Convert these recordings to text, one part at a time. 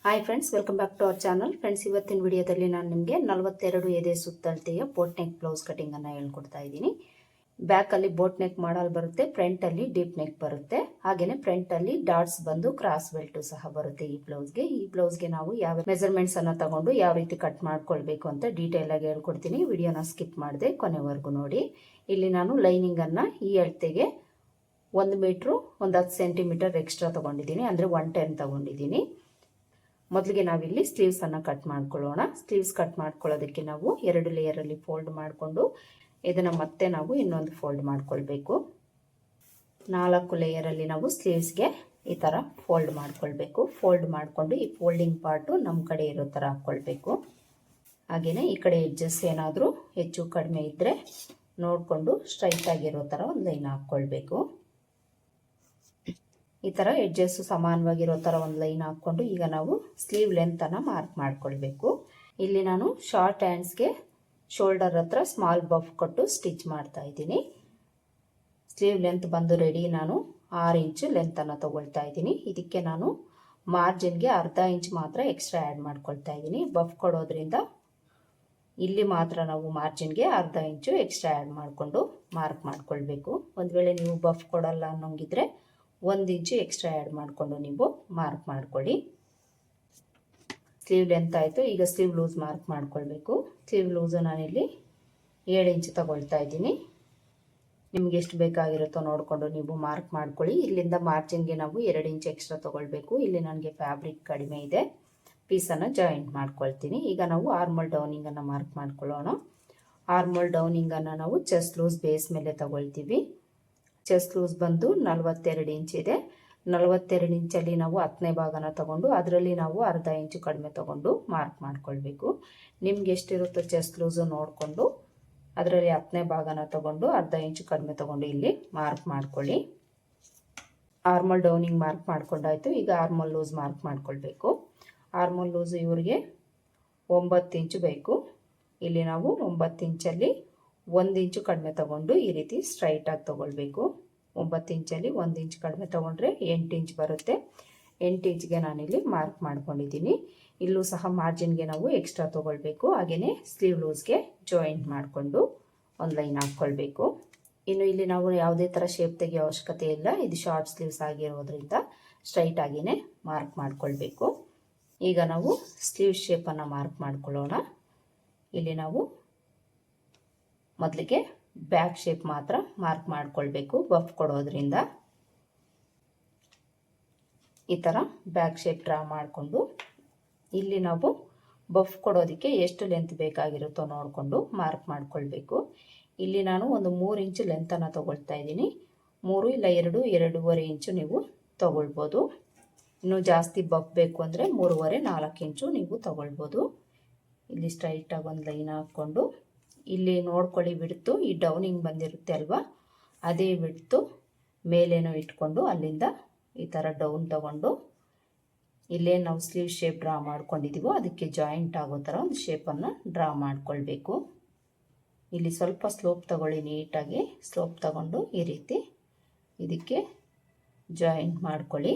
Hi friends, welcome back to our channel. Friends, ಇವತ್ತಿನ ವಿಡಿಯೋದಲ್ಲಿ ನಾನು ನಿಮಗೆ 42 ಎದೆ ಸುತ್ತಳತೆಯ ಬೋಟ್ ನೆಕ್ ಬ್ಲೌಸ್ ಕಟಿಂಗನ್ನು ಹೇಳ್ಕೊಡ್ತಾ ಇದ್ದೀನಿ. ಬ್ಯಾಕಲ್ಲಿ ಬೋಟ್ ನೆಕ್ ಮಾಡಲ್ ಬರುತ್ತೆ, ಫ್ರಂಟಲ್ಲಿ ಡೀಪ್ ನೆಕ್ ಬರುತ್ತೆ, ಹಾಗೆಯೇ ಫ್ರಂಟಲ್ಲಿ ಡಾಟ್ಸ್ ಬಂದು ಕ್ರಾಸ್ ಬೆಲ್ಟು ಸಹ ಬರುತ್ತೆ. ಈ ಬ್ಲೌಸ್ಗೆ ನಾವು ಯಾವ ಮೆಜರ್ಮೆಂಟ್ಸನ್ನು ತಗೊಂಡು ಯಾವ ರೀತಿ ಕಟ್ ಮಾಡ್ಕೊಳ್ಬೇಕು ಅಂತ ಡೀಟೇಲ್ ಆಗಿ ಹೇಳ್ಕೊಡ್ತೀನಿ. ವಿಡಿಯೋನ ಸ್ಕಿಪ್ ಮಾಡದೆ ಕೊನೆವರೆಗೂ ನೋಡಿ. ಇಲ್ಲಿ ನಾನು ಲೈನಿಂಗನ್ನು ಈ ಅಳತೆಗೆ 1 ಮೀಟ್ರು 10 ಸೆಂಟಿಮೀಟರ್ ಎಕ್ಸ್ಟ್ರಾ ತೊಗೊಂಡಿದ್ದೀನಿ, ಅಂದರೆ 110 ತೊಗೊಂಡಿದ್ದೀನಿ. ಮೊದಲಿಗೆ ನಾವಿಲ್ಲಿ ಸ್ಲೀವ್ಸನ್ನು ಕಟ್ ಮಾಡ್ಕೊಳ್ಳೋಣ. ಸ್ಲೀವ್ಸ್ ಕಟ್ ಮಾಡ್ಕೊಳ್ಳೋದಕ್ಕೆ ನಾವು 2 ಲೇಯರಲ್ಲಿ ಫೋಲ್ಡ್ ಮಾಡಿಕೊಂಡು ಇದನ್ನು ಮತ್ತೆ ನಾವು ಇನ್ನೊಂದು ಫೋಲ್ಡ್ ಮಾಡ್ಕೊಳ್ಬೇಕು. 4 ಲೇಯರಲ್ಲಿ ನಾವು ಸ್ಲೀವ್ಸ್ಗೆ ಈ ಥರ ಫೋಲ್ಡ್ ಮಾಡ್ಕೊಳ್ಬೇಕು. ಫೋಲ್ಡ್ ಮಾಡಿಕೊಂಡು ಈ ಫೋಲ್ಡಿಂಗ್ ಪಾರ್ಟು ನಮ್ಮ ಕಡೆ ಇರೋ ಥರ ಹಾಕ್ಕೊಳ್ಬೇಕು. ಹಾಗೆಯೇ ಈ ಕಡೆ ಎಡ್ಜಸ್ ಏನಾದರೂ ಹೆಚ್ಚು ಕಡಿಮೆ ಇದ್ದರೆ ನೋಡಿಕೊಂಡು ಸ್ಟ್ರೈಟ್ ಆಗಿರೋ ಥರ ಒಂದು ಲೈನ್ ಹಾಕ್ಕೊಳ್ಬೇಕು. ಈ ಥರ ಎಡ್ಜಸ್ಸು ಸಮಾನವಾಗಿರೋ ಥರ ಒಂದು ಲೈನ್ ಹಾಕ್ಕೊಂಡು ಈಗ ನಾವು ಸ್ಲೀವ್ ಲೆಂತನ್ನು ಮಾರ್ಕ್ ಮಾಡ್ಕೊಳ್ಬೇಕು. ಇಲ್ಲಿ ನಾನು ಶಾರ್ಟ್ ಹ್ಯಾಂಡ್ಸ್ಗೆ ಶೋಲ್ಡರ್ ಹತ್ರ ಸ್ಮಾಲ್ ಬಫ್ ಕೊಟ್ಟು ಸ್ಟಿಚ್ ಮಾಡ್ತಾ ಇದ್ದೀನಿ. ಸ್ಲೀವ್ ಲೆಂತ್ ಬಂದು ರೆಡಿ ನಾನು 6 ಇಂಚು ಲೆಂತನ್ನು ತೊಗೊಳ್ತಾ ಇದ್ದೀನಿ. ಇದಕ್ಕೆ ನಾನು ಮಾರ್ಜಿನ್ಗೆ ಅರ್ಧ ಇಂಚ್ ಮಾತ್ರ ಎಕ್ಸ್ಟ್ರಾ ಆ್ಯಡ್ ಮಾಡ್ಕೊಳ್ತಾ ಇದ್ದೀನಿ. ಬಫ್ ಕೊಡೋದ್ರಿಂದ ಇಲ್ಲಿ ಮಾತ್ರ ನಾವು ಮಾರ್ಜಿನ್ಗೆ ಅರ್ಧ ಇಂಚು ಎಕ್ಸ್ಟ್ರಾ ಆ್ಯಡ್ ಮಾಡಿಕೊಂಡು ಮಾರ್ಕ್ ಮಾಡ್ಕೊಳ್ಬೇಕು. ಒಂದು ವೇಳೆ ನೀವು ಬಫ್ ಕೊಡಲ್ಲ ಅನ್ನೋಂಗಿದ್ರೆ 1 ಇಂಚು ಎಕ್ಸ್ಟ್ರಾ ಆ್ಯಡ್ ಮಾಡಿಕೊಂಡು ನೀವು ಮಾರ್ಕ್ ಮಾಡ್ಕೊಳ್ಳಿ. ಸ್ಲೀವ್ ಲೆಂತ್ ಆಯಿತು. ಈಗ ಸ್ಲೀವ್ ಲೂಸ್ ಮಾರ್ಕ್ ಮಾಡ್ಕೊಳ್ಬೇಕು. ಸ್ಲೀವ್ ಲೂಸು ನಾನಿಲ್ಲಿ 7 ಇಂಚು ತಗೊಳ್ತಾ ಇದ್ದೀನಿ. ನಿಮ್ಗೆ ಎಷ್ಟು ಬೇಕಾಗಿರುತ್ತೋ ನೋಡಿಕೊಂಡು ನೀವು ಮಾರ್ಕ್ ಮಾಡ್ಕೊಳ್ಳಿ. ಇಲ್ಲಿಂದ ಮಾರ್ಜಿನ್ಗೆ ನಾವು 2 ಇಂಚು ಎಕ್ಸ್ಟ್ರಾ ತೊಗೊಳ್ಬೇಕು. ಇಲ್ಲಿ ನನಗೆ ಫ್ಯಾಬ್ರಿಕ್ ಕಡಿಮೆ ಇದೆ, ಪೀಸನ್ನು ಜಾಯಿಂಟ್ ಮಾಡ್ಕೊಳ್ತೀನಿ. ಈಗ ನಾವು ಆರ್ಮೋಲ್ ಡೌನಿಂಗನ್ನು ಮಾರ್ಕ್ ಮಾಡ್ಕೊಳ್ಳೋಣ. ಆರ್ಮೋಲ್ ಡೌನಿಂಗನ್ನು ನಾವು ಚೆಸ್ಟ್ ಲೂಸ್ ಬೇಸ್ ಮೇಲೆ ತಗೊಳ್ತೀವಿ. ಚೆಸ್ಟ್ ಲೂಸ್ ಬಂದು 42 ಇಂಚ್ ಇದೆ. 42 ಇಂಚಲ್ಲಿ ನಾವು 10ನೇ ಭಾಗನ ತಗೊಂಡು ಅದರಲ್ಲಿ ನಾವು ಅರ್ಧ ಇಂಚು ಕಡಿಮೆ ತಗೊಂಡು ಮಾರ್ಕ್ ಮಾಡ್ಕೊಳ್ಬೇಕು. ನಿಮ್ಗೆ ಎಷ್ಟಿರುತ್ತೋ ಚೆಸ್ಟ್ ಲೂಸು ನೋಡಿಕೊಂಡು ಅದರಲ್ಲಿ 10ನೇ ಭಾಗನ ತಗೊಂಡು ಅರ್ಧ ಇಂಚು ಕಡಿಮೆ ತಗೊಂಡು ಇಲ್ಲಿ ಮಾರ್ಕ್ ಮಾಡ್ಕೊಳ್ಳಿ. ಆರ್ಮೋಲ್ ಡೌನಿಂಗ್ ಮಾರ್ಕ್ ಮಾಡ್ಕೊಂಡಾಯ್ತು. ಈಗ ಆರ್ಮೋಲ್ ಲೂಸ್ ಮಾರ್ಕ್ ಮಾಡ್ಕೊಳ್ಬೇಕು. ಆರ್ಮೋಲ್ ಲೂಸು ಇವ್ರಿಗೆ 9 ಇಂಚು ಬೇಕು. ಇಲ್ಲಿ ನಾವು 9 ಇಂಚಲ್ಲಿ 1 ಇಂಚು ಕಡಿಮೆ ತಗೊಂಡು ಈ ರೀತಿ ಸ್ಟ್ರೈಟಾಗಿ ತೊಗೊಳ್ಬೇಕು. 9 ಇಂಚಲ್ಲಿ 1 ಇಂಚು ಕಡಿಮೆ ತೊಗೊಂಡ್ರೆ 8 ಇಂಚ್ ಬರುತ್ತೆ. 8 ಇಂಚ್ಗೆ ನಾನಿಲ್ಲಿ ಮಾರ್ಕ್ ಮಾಡ್ಕೊಂಡಿದ್ದೀನಿ. ಇಲ್ಲೂ ಸಹ ಮಾರ್ಜಿನ್ಗೆ ನಾವು ಎಕ್ಸ್ಟ್ರಾ ತೊಗೊಳ್ಬೇಕು. ಹಾಗೆಯೇ ಸ್ಲೀವ್ ಲೂಸ್ಗೆ ಜಾಯಿಂಟ್ ಮಾಡಿಕೊಂಡು ಒಂದು ಲೈನ್ ಹಾಕ್ಕೊಳ್ಬೇಕು. ಇನ್ನು ಇಲ್ಲಿ ನಾವು ಯಾವುದೇ ಥರ ಶೇಪ್ ತೆಗೆಯೋ ಅವಶ್ಯಕತೆ ಇಲ್ಲ. ಇದು ಶಾರ್ಟ್ ಸ್ಲೀವ್ಸ್ ಆಗಿರೋದ್ರಿಂದ ಸ್ಟ್ರೈಟ್ ಆಗಿಯೇ ಮಾರ್ಕ್ ಮಾಡ್ಕೊಳ್ಬೇಕು. ಈಗ ನಾವು ಸ್ಲೀವ್ ಶೇಪನ್ನು ಮಾರ್ಕ್ ಮಾಡ್ಕೊಳ್ಳೋಣ. ಇಲ್ಲಿ ನಾವು ಮೊದಲಿಗೆ ಬ್ಯಾಕ್ ಶೇಪ್ ಮಾತ್ರ ಮಾರ್ಕ್ ಮಾಡ್ಕೊಳ್ಬೇಕು. ಬಫ್ ಕೊಡೋದ್ರಿಂದ ಈ ಥರ ಬ್ಯಾಕ್ ಶೇಪ್ ಡ್ರಾ ಮಾಡಿಕೊಂಡು ಇಲ್ಲಿ ನಾವು ಬಫ್ ಕೊಡೋದಕ್ಕೆ ಎಷ್ಟು ಲೆಂತ್ ಬೇಕಾಗಿರುತ್ತೋ ನೋಡಿಕೊಂಡು ಮಾರ್ಕ್ ಮಾಡ್ಕೊಳ್ಬೇಕು. ಇಲ್ಲಿ ನಾನು ಒಂದು 3 ಇಂಚು ಲೆಂತನ್ನು ತೊಗೊಳ್ತಾ ಇದ್ದೀನಿ. 3 ಇಲ್ಲ 2.5 ಇಂಚು ನೀವು ತೊಗೊಳ್ಬೋದು. ಇನ್ನೂ ಜಾಸ್ತಿ ಬಫ್ ಬೇಕು ಅಂದರೆ 3.5-4 ಇಂಚು ನೀವು ತೊಗೊಳ್ಬೋದು. ಇಲ್ಲಿ ಸ್ಟ್ರೈಟಾಗಿ ಒಂದು ಲೈನ್ ಹಾಕ್ಕೊಂಡು ಇಲ್ಲಿ ನೋಡ್ಕೊಳ್ಳಿ, ಬಿಡ್ತು ಈ ಡೌನಿಂಗ್ ಬಂದಿರುತ್ತೆ ಅಲ್ವಾ, ಅದೇ ಬಿಡ್ತು ಮೇಲೇನೋ ಇಟ್ಕೊಂಡು ಅಲ್ಲಿಂದ ಈ ಥರ ಡೌನ್ ತಗೊಂಡು ಇಲ್ಲೇ ನಾವು ಸ್ಲೀವ್ ಶೇಪ್ ಡ್ರಾ ಮಾಡ್ಕೊಂಡಿದ್ದೀವೋ ಅದಕ್ಕೆ ಜಾಯಿಂಟ್ ಆಗೋ ಥರ ಒಂದು ಶೇಪನ್ನು ಡ್ರಾ ಮಾಡ್ಕೊಳ್ಬೇಕು. ಇಲ್ಲಿ ಸ್ವಲ್ಪ ಸ್ಲೋಪ್ ತಗೊಳ್ಳಿ, ನೀಟಾಗಿ ಸ್ಲೋಪ್ ತಗೊಂಡು ಈ ರೀತಿ ಇದಕ್ಕೆ ಜಾಯಿಂಟ್ ಮಾಡ್ಕೊಳ್ಳಿ.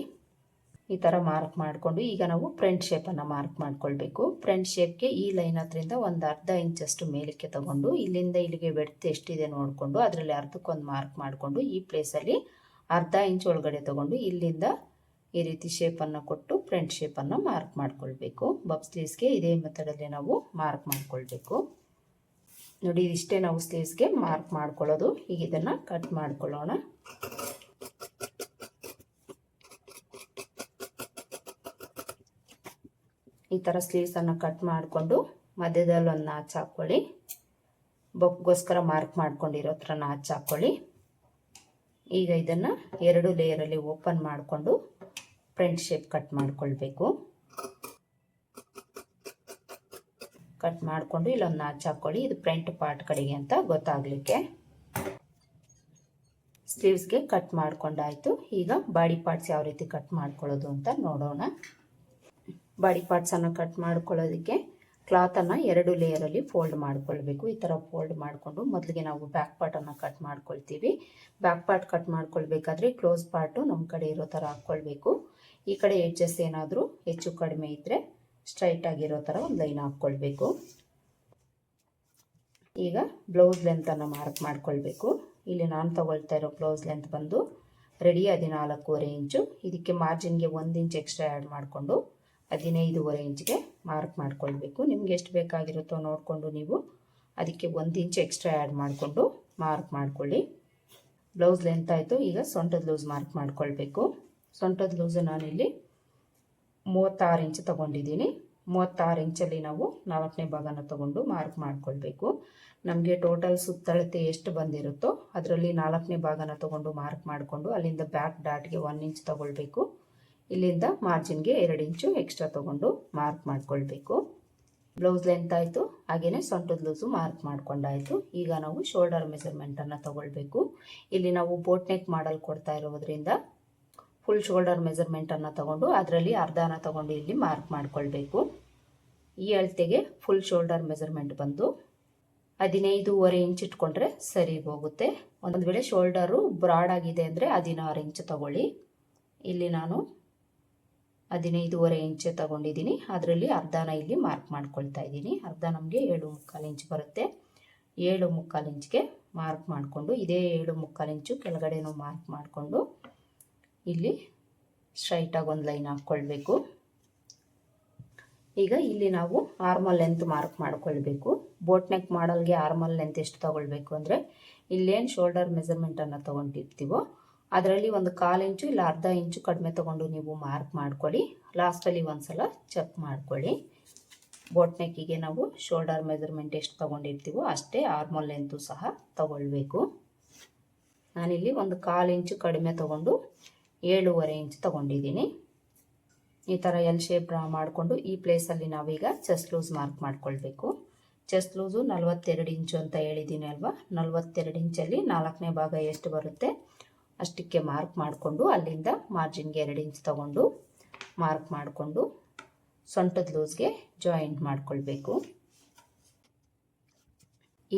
ಈ ಥರ ಮಾರ್ಕ್ ಮಾಡಿಕೊಂಡು ಈಗ ನಾವು ಫ್ರಂಟ್ ಶೇಪನ್ನು ಮಾರ್ಕ್ ಮಾಡ್ಕೊಳ್ಬೇಕು. ಫ್ರಂಟ್ ಶೇಪ್ಗೆ ಈ ಲೈನ್ ಹತ್ರಿಂದ ಒಂದು ಅರ್ಧ ಇಂಚಷ್ಟು ಮೇಲಕ್ಕೆ ತಗೊಂಡು ಇಲ್ಲಿಂದ ಇಲ್ಲಿಗೆ ಬೆಡ್ತ್ ಎಷ್ಟಿದೆ ನೋಡಿಕೊಂಡು ಅದರಲ್ಲಿ ಅರ್ಧಕ್ಕೊಂದು ಮಾರ್ಕ್ ಮಾಡಿಕೊಂಡು ಈ ಪ್ಲೇಸಲ್ಲಿ ಅರ್ಧ ಇಂಚ್ ಒಳಗಡೆ ತಗೊಂಡು ಇಲ್ಲಿಂದ ಈ ರೀತಿ ಶೇಪನ್ನು ಕೊಟ್ಟು ಫ್ರಂಟ್ ಶೇಪನ್ನು ಮಾರ್ಕ್ ಮಾಡ್ಕೊಳ್ಬೇಕು. ಬಫ್ ಸ್ಲೀವ್ಸ್ಗೆ ಇದೇ ಮೆಥಡಲ್ಲಿ ನಾವು ಮಾರ್ಕ್ ಮಾಡ್ಕೊಳ್ಬೇಕು. ನೋಡಿ, ಇಷ್ಟೇ ನಾವು ಸ್ಲೀವ್ಸ್ಗೆ ಮಾರ್ಕ್ ಮಾಡ್ಕೊಳ್ಳೋದು. ಈಗ ಇದನ್ನು ಕಟ್ ಮಾಡ್ಕೊಳ್ಳೋಣ. ಈ ಥರ ಸ್ಲೀವ್ಸನ್ನು ಕಟ್ ಮಾಡಿಕೊಂಡು ಮಧ್ಯದಲ್ಲಿ ಒಂದು ನಾಚ್ ಹಾಕ್ಕೊಳ್ಳಿ. ಬಫ್ಗೋಸ್ಕರ ಮಾರ್ಕ್ ಮಾಡ್ಕೊಂಡಿರೋ ಥರ ನಾಚ್ ಹಾಕ್ಕೊಳ್ಳಿ. ಈಗ ಇದನ್ನು 2 ಲೇಯರಲ್ಲಿ ಓಪನ್ ಮಾಡಿಕೊಂಡು ಫ್ರಂಟ್ ಶೇಪ್ ಕಟ್ ಮಾಡ್ಕೊಳ್ಬೇಕು. ಕಟ್ ಮಾಡಿಕೊಂಡು ಇಲ್ಲೊಂದು ನಾಚ್ ಹಾಕ್ಕೊಳ್ಳಿ. ಇದು ಫ್ರಂಟ್ ಪಾರ್ಟ್ ಕಡೆಗೆ ಅಂತ ಗೊತ್ತಾಗಲಿಕ್ಕೆ. ಸ್ಲೀವ್ಸ್ಗೆ ಕಟ್ ಮಾಡ್ಕೊಂಡಾಯಿತು. ಈಗ ಬಾಡಿ ಪಾರ್ಟ್ಸ್ ಯಾವ ರೀತಿ ಕಟ್ ಮಾಡ್ಕೊಳ್ಳೋದು ಅಂತ ನೋಡೋಣ. ಬಾಡಿ ಪಾರ್ಟ್ಸನ್ನು ಕಟ್ ಮಾಡ್ಕೊಳ್ಳೋದಕ್ಕೆ ಕ್ಲಾತನ್ನು 2 ಲೇಯರಲ್ಲಿ ಫೋಲ್ಡ್ ಮಾಡ್ಕೊಳ್ಬೇಕು. ಈ ಥರ ಫೋಲ್ಡ್ ಮಾಡಿಕೊಂಡು ಮೊದಲಿಗೆ ನಾವು ಬ್ಯಾಕ್ ಪಾರ್ಟನ್ನು ಕಟ್ ಮಾಡ್ಕೊಳ್ತೀವಿ. ಬ್ಯಾಕ್ ಪಾರ್ಟ್ ಕಟ್ ಮಾಡ್ಕೊಳ್ಬೇಕಾದ್ರೆ ಕ್ಲೋಸ್ ಪಾರ್ಟು ನಮ್ಮ ಕಡೆ ಇರೋ ಥರ ಹಾಕ್ಕೊಳ್ಬೇಕು. ಈ ಕಡೆ ಎಡ್ಜಸ್ ಏನಾದರೂ ಹೆಚ್ಚು ಕಡಿಮೆ ಇದ್ದರೆ ಸ್ಟ್ರೈಟ್ ಆಗಿರೋ ಥರ ಒಂದು ಲೈನ್ ಹಾಕ್ಕೊಳ್ಬೇಕು. ಈಗ ಬ್ಲೌಸ್ ಲೆಂತನ್ನು ಮಾರ್ಕ್ ಮಾಡ್ಕೊಳ್ಬೇಕು. ಇಲ್ಲಿ ನಾನು ತಗೊಳ್ತಾ ಇರೋ ಬ್ಲೌಸ್ ಲೆಂತ್ ಬಂದು ರೆಡಿ 14.5 ಇಂಚು. ಇದಕ್ಕೆ ಮಾರ್ಜಿನ್ಗೆ 1 ಇಂಚ್ ಎಕ್ಸ್ಟ್ರಾ ಆ್ಯಡ್ ಮಾಡಿಕೊಂಡು 15.5 ಇಂಚ್ಗೆ ಮಾರ್ಕ್ ಮಾಡ್ಕೊಳ್ಬೇಕು. ನಿಮ್ಗೆ ಎಷ್ಟು ಬೇಕಾಗಿರುತ್ತೋ ನೋಡಿಕೊಂಡು ನೀವು ಅದಕ್ಕೆ 1 ಇಂಚ್ ಎಕ್ಸ್ಟ್ರಾ ಆ್ಯಡ್ ಮಾಡಿಕೊಂಡು ಮಾರ್ಕ್ ಮಾಡ್ಕೊಳ್ಳಿ. ಬ್ಲೌಸ್ ಲೆಂತ್ ಆಯಿತು. ಈಗ ಸೊಂಟದ ಲೂಸ್ ಮಾರ್ಕ್ ಮಾಡ್ಕೊಳ್ಬೇಕು. ಸೊಂಟದ ಲೂಸು ನಾನಿಲ್ಲಿ 36 ಇಂಚ್ ತೊಗೊಂಡಿದ್ದೀನಿ. 36 ಇಂಚಲ್ಲಿ ನಾವು 4ನೇ ಭಾಗನ ತೊಗೊಂಡು ಮಾರ್ಕ್ ಮಾಡ್ಕೊಳ್ಬೇಕು. ನಮಗೆ ಟೋಟಲ್ ಸುತ್ತಳತೆ ಎಷ್ಟು ಬಂದಿರುತ್ತೋ ಅದರಲ್ಲಿ 4ನೇ ಭಾಗನ ತೊಗೊಂಡು ಮಾರ್ಕ್ ಮಾಡಿಕೊಂಡು ಅಲ್ಲಿಂದ ಬ್ಯಾಕ್ ಡಾಟ್ಗೆ 1 ಇಂಚ್ ತೊಗೊಳ್ಬೇಕು. ಇಲ್ಲಿಂದ ಮಾರ್ಜಿನ್ಗೆ 2 ಇಂಚು ಎಕ್ಸ್ಟ್ರಾ ತೊಗೊಂಡು ಮಾರ್ಕ್ ಮಾಡ್ಕೊಳ್ಬೇಕು. ಬ್ಲೌಸ್ ಲೆಂತ್ ಆಯಿತು. ಹಾಗೆಯೇ ಸೊಂಟದ ಲೂಸು ಮಾರ್ಕ್ ಮಾಡ್ಕೊಂಡಾಯಿತು. ಈಗ ನಾವು ಶೋಲ್ಡರ್ ಮೆಜರ್ಮೆಂಟನ್ನು ತೊಗೊಳ್ಬೇಕು. ಇಲ್ಲಿ ನಾವು ಬೋಟ್ ನೆಕ್ ಮಾಡಲ್ ಕೊಡ್ತಾ ಇರೋದ್ರಿಂದ ಫುಲ್ ಶೋಲ್ಡರ್ ಮೆಜರ್ಮೆಂಟನ್ನು ತೊಗೊಂಡು ಅದರಲ್ಲಿ ಅರ್ಧನ ತೊಗೊಂಡು ಇಲ್ಲಿ ಮಾರ್ಕ್ ಮಾಡ್ಕೊಳ್ಬೇಕು. ಈ ಅಳತೆಗೆ ಫುಲ್ ಶೋಲ್ಡರ್ ಮೆಜರ್ಮೆಂಟ್ ಬಂದು 15.5 ಇಂಚ್ ಇಟ್ಕೊಂಡ್ರೆ ಸರಿ ಹೋಗುತ್ತೆ. ಒಂದು ವೇಳೆ ಶೋಲ್ಡರು ಬ್ರಾಡ್ ಆಗಿದೆ ಅಂದರೆ 16 ಇಂಚ್ ತಗೊಳ್ಳಿ. ಇಲ್ಲಿ ನಾನು 15.5 ಇಂಚ್ ತಗೊಂಡಿದ್ದೀನಿ. ಅದರಲ್ಲಿ ಅರ್ಧನ ಇಲ್ಲಿ ಮಾರ್ಕ್ ಮಾಡ್ಕೊಳ್ತಾ ಇದ್ದೀನಿ. ಅರ್ಧ ನಮಗೆ 7.25 ಇಂಚ್ ಬರುತ್ತೆ. 7.25 ಇಂಚ್ಗೆ ಮಾರ್ಕ್ ಮಾಡಿಕೊಂಡು ಇದೇ 7.25 ಇಂಚು ಕೆಳಗಡೆನೂ ಮಾರ್ಕ್ ಮಾಡಿಕೊಂಡು ಇಲ್ಲಿ ಸ್ಟ್ರೈಟಾಗಿ ಒಂದು ಲೈನ್ ಹಾಕ್ಕೊಳ್ಬೇಕು. ಈಗ ಇಲ್ಲಿ ನಾವು ಆರ್ಮಲ್ ಲೆಂತ್ ಮಾರ್ಕ್ ಮಾಡ್ಕೊಳ್ಬೇಕು. ಬೋಟ್ ನೆಕ್ ಮಾಡಲ್ಗೆ ಆರ್ಮಲ್ ಲೆಂತ್ ಎಷ್ಟು ತೊಗೊಳ್ಬೇಕು ಅಂದರೆ ಇಲ್ಲೇನು ಶೋಲ್ಡರ್ ಮೆಜರ್ಮೆಂಟನ್ನು ತೊಗೊಂಡಿರ್ತೀವೋ ಅದರಲ್ಲಿ ಒಂದು 1/4 ಇಂಚು ಇಲ್ಲ ಅರ್ಧ ಇಂಚು ಕಡಿಮೆ ತೊಗೊಂಡು ನೀವು ಮಾರ್ಕ್ ಮಾಡ್ಕೊಳ್ಳಿ. ಲಾಸ್ಟಲ್ಲಿ ಒಂದು ಸಲ ಚೆಕ್ ಮಾಡ್ಕೊಳ್ಳಿ. ಬೋಟ್ ನೆಕ್ಕಿಗೆ ನಾವು ಶೋಲ್ಡರ್ ಮೆಜರ್ಮೆಂಟ್ ಎಷ್ಟು ತೊಗೊಂಡಿರ್ತೀವೋ ಅಷ್ಟೇ ಆರ್ಮಲ್ ಲೆಂತು ಸಹ ತೊಗೊಳ್ಬೇಕು. ನಾನಿಲ್ಲಿ ಒಂದು 1/4 ಇಂಚು ಕಡಿಮೆ ತೊಗೊಂಡು 7.5 ಇಂಚ್ ತೊಗೊಂಡಿದ್ದೀನಿ. ಈ ಥರ ಎಲ್ ಶೇಪ್ ಡ್ರಾ ಮಾಡಿಕೊಂಡು ಈ ಪ್ಲೇಸಲ್ಲಿ ನಾವೀಗ ಚೆಸ್ಟ್ ಲೂಸ್ ಮಾರ್ಕ್ ಮಾಡ್ಕೊಳ್ಬೇಕು. ಚೆಸ್ಟ್ ಲೂಸು 42 ಇಂಚು ಅಂತ ಹೇಳಿದ್ದೀನಿ ಅಲ್ವಾ. 42 ಇಂಚಲ್ಲಿ 4ನೇ ಭಾಗ ಎಷ್ಟು ಬರುತ್ತೆ ಅಷ್ಟಕ್ಕೆ ಮಾರ್ಕ್ ಮಾಡಿಕೊಂಡು ಅಲ್ಲಿಂದ ಮಾರ್ಜಿನ್ಗೆ 2 ಇಂಚ್ ತೊಗೊಂಡು ಮಾರ್ಕ್ ಮಾಡಿಕೊಂಡು ಸೊಂಟದ ಲೂಸ್ಗೆ ಜಾಯಿಂಟ್ ಮಾಡ್ಕೊಳ್ಬೇಕು.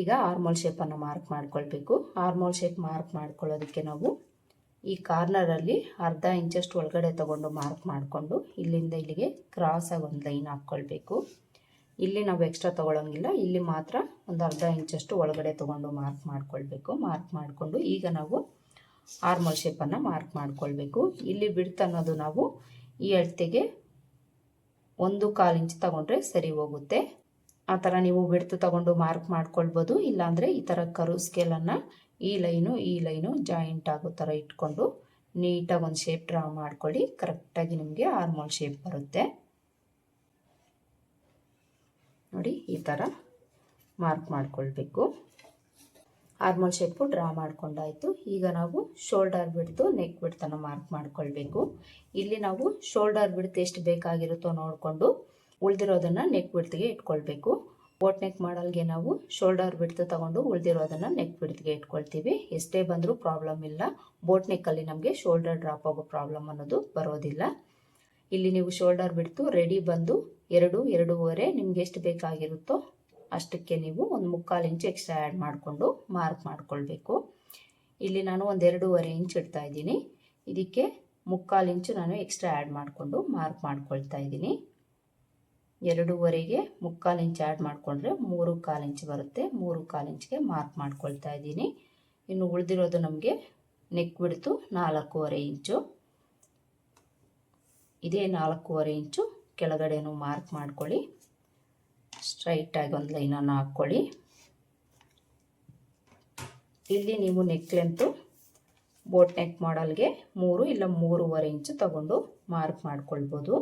ಈಗ ಆರ್ಮೋಲ್ ಶೇಪನ್ನು ಮಾರ್ಕ್ ಮಾಡ್ಕೊಳ್ಬೇಕು. ಆರ್ಮೋಲ್ ಶೇಪ್ ಮಾರ್ಕ್ ಮಾಡ್ಕೊಳ್ಳೋದಕ್ಕೆ ನಾವು ಈ ಕಾರ್ನರಲ್ಲಿ ಅರ್ಧ ಇಂಚಷ್ಟು ಒಳಗಡೆ ತೊಗೊಂಡು ಮಾರ್ಕ್ ಮಾಡಿಕೊಂಡು ಇಲ್ಲಿಂದ ಇಲ್ಲಿಗೆ ಕ್ರಾಸಾಗಿ ಒಂದು ಲೈನ್ ಹಾಕ್ಕೊಳ್ಬೇಕು. ಇಲ್ಲಿ ನಾವು ಎಕ್ಸ್ಟ್ರಾ ತೊಗೊಳಂಗಿಲ್ಲ. ಇಲ್ಲಿ ಮಾತ್ರ ಒಂದು ಅರ್ಧ ಇಂಚಷ್ಟು ಒಳಗಡೆ ತೊಗೊಂಡು ಮಾರ್ಕ್ ಮಾಡ್ಕೊಳ್ಬೇಕು. ಮಾರ್ಕ್ ಮಾಡಿಕೊಂಡು ಈಗ ನಾವು ಆರ್ಮಲ್ ಶೇಪನ್ನು ಮಾರ್ಕ್ ಮಾಡ್ಕೊಳ್ಬೇಕು. ಇಲ್ಲಿ ಬಿಡ್ತ್ ಅನ್ನೋದು ನಾವು ಈ ಅಳತೆಗೆ 1/4 ಇಂಚ್ ತೊಗೊಂಡ್ರೆ ಸರಿ ಹೋಗುತ್ತೆ. ಆ ಥರ ನೀವು ಬಿಡ್ತು ತೊಗೊಂಡು ಮಾರ್ಕ್ ಮಾಡ್ಕೊಳ್ಬೋದು. ಇಲ್ಲಾಂದರೆ ಈ ಥರ ಕರು ಸ್ಕೇಲನ್ನು ಈ ಲೈನು ಜಾಯಿಂಟ್ ಆಗೋ ಥರ ಇಟ್ಕೊಂಡು ನೀಟಾಗಿ ಒಂದು ಶೇಪ್ ಡ್ರಾ ಮಾಡ್ಕೊಳ್ಳಿ. ಕರೆಕ್ಟಾಗಿ ನಿಮಗೆ ಆರ್ಮೋಲ್ ಶೇಪ್ ಬರುತ್ತೆ ನೋಡಿ. ಈ ಥರ ಮಾರ್ಕ್ ಮಾಡ್ಕೊಳ್ಬೇಕು. ಆರ್ಮೋಲ್ ಶೇಪು ಡ್ರಾ ಮಾಡ್ಕೊಂಡಾಯಿತು. ಈಗ ನಾವು ಶೋಲ್ಡರ್ ಬಿಡ್ತು ನೆಕ್ ಬಿಡ್ತನ್ನು ಮಾರ್ಕ್ ಮಾಡ್ಕೊಳ್ಬೇಕು. ಇಲ್ಲಿ ನಾವು ಶೋಲ್ಡರ್ ಬಿಡ್ತು ಎಷ್ಟು ಬೇಕಾಗಿರುತ್ತೋ ನೋಡಿಕೊಂಡು ಉಳಿದಿರೋದನ್ನು ನೆಕ್ ಬಿಡ್ತಿಗೆ ಇಟ್ಕೊಳ್ಬೇಕು. ಬೋಟ್ ನೆಕ್ ಮಾಡಲ್ಗೆ ನಾವು ಶೋಲ್ಡರ್ ಬಿಡ್ತು ತಗೊಂಡು ಉಳಿದಿರೋದನ್ನು ನೆಕ್ ಬಿಡ್ತಿಗೆ ಇಟ್ಕೊಳ್ತೀವಿ. ಎಷ್ಟೇ ಬಂದರೂ ಪ್ರಾಬ್ಲಮ್ ಇಲ್ಲ. ಬೋಟ್ ನೆಕ್ಕಲ್ಲಿ ನಮಗೆ ಶೋಲ್ಡರ್ ಡ್ರಾಪ್ ಆಗೋ ಪ್ರಾಬ್ಲಮ್ ಅನ್ನೋದು ಬರೋದಿಲ್ಲ. ಇಲ್ಲಿ ನೀವು ಶೋಲ್ಡರ್ ಬಿಡ್ತು ರೆಡಿ ಬಂದು 2-2.5 ನಿಮ್ಗೆ ಎಷ್ಟು ಬೇಕಾಗಿರುತ್ತೋ ಅಷ್ಟಕ್ಕೆ ನೀವು ಒಂದು 3/4 ಇಂಚ್ ಎಕ್ಸ್ಟ್ರಾ ಆ್ಯಡ್ ಮಾಡಿಕೊಂಡು ಮಾರ್ಕ್ ಮಾಡ್ಕೊಳ್ಬೇಕು. ಇಲ್ಲಿ ನಾನು ಒಂದು 2.5 ಇಂಚ್ ಇಡ್ತಾ ಇದ್ದೀನಿ. ಇದಕ್ಕೆ 3/4 ಇಂಚು ನಾನು ಎಕ್ಸ್ಟ್ರಾ ಆ್ಯಡ್ ಮಾಡಿಕೊಂಡು ಮಾರ್ಕ್ ಮಾಡ್ಕೊಳ್ತಾ ಇದ್ದೀನಿ. 2.5ಗೆ 3/4 ಇಂಚ್ ಆ್ಯಡ್ ಮಾಡಿಕೊಂಡ್ರೆ 3/4 ಇಂಚ್ ಬರುತ್ತೆ. 3/4 ಇಂಚ್ಗೆ ಮಾರ್ಕ್ ಮಾಡ್ಕೊಳ್ತಾ ಇದ್ದೀನಿ. ಇನ್ನು ಉಳಿದಿರೋದು ನಮಗೆ ನೆಕ್ ಬಿಡ್ತು 4.5 ಇಂಚು. ಇದೇ 4.5 ಇಂಚು ಕೆಳಗಡೆನೂ ಮಾರ್ಕ್ ಮಾಡ್ಕೊಳ್ಳಿ. ಸ್ಟ್ರೈಟಾಗಿ ಒಂದು ಲೈನನ್ನು ಹಾಕ್ಕೊಳ್ಳಿ. ಇಲ್ಲಿ ನೀವು ನೆಕ್ ಲೆಂತು ಬೋಟ್ ನೆಕ್ ಮಾಡಲ್ಗೆ 3 ಇಲ್ಲ 3.5 ಇಂಚು ತಗೊಂಡು ಮಾರ್ಕ್ ಮಾಡ್ಕೊಳ್ಬೋದು.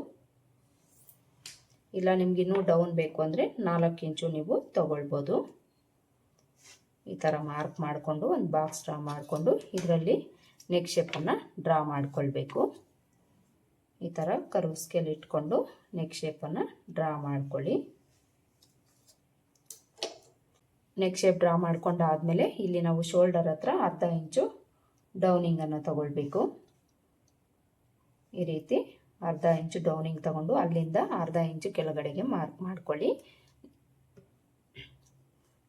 ಇಲ್ಲ ನಿಮ್ಗೆ ಇನ್ನೂ ಡೌನ್ ಬೇಕು ಅಂದರೆ 4 ಇಂಚು ನೀವು ತಗೊಳ್ಬೋದು. ಈ ಥರ ಮಾರ್ಕ್ ಮಾಡಿಕೊಂಡು ಒಂದು ಬಾಕ್ಸ್ ಡ್ರಾ ಮಾಡಿಕೊಂಡು ಇದರಲ್ಲಿ ನೆಕ್ ಶೇಪನ್ನು ಡ್ರಾ ಮಾಡ್ಕೊಳ್ಬೇಕು. ಈ ಥರ ಕರ್ವ್ ಸ್ಕೇಲ್ ಇಟ್ಕೊಂಡು ನೆಕ್ ಶೇಪನ್ನು ಡ್ರಾ ಮಾಡ್ಕೊಳ್ಳಿ. ನೆಕ್ ಶೇಪ್ ಡ್ರಾ ಮಾಡ್ಕೊಂಡಾದಮೇಲೆ ಇಲ್ಲಿ ನಾವು ಶೋಲ್ಡರ್ ಹತ್ರ ಅರ್ಧ ಇಂಚು ಡೌನಿಂಗನ್ನು ತಗೊಳ್ಬೇಕು. ಈ ರೀತಿ ಅರ್ಧ ಇಂಚು ಡೌನಿಂಗ್ ತಗೊಂಡು ಅಲ್ಲಿಂದ ಅರ್ಧ ಇಂಚು ಕೆಳಗಡೆಗೆ ಮಾರ್ಕ್ ಮಾಡ್ಕೊಳ್ಳಿ.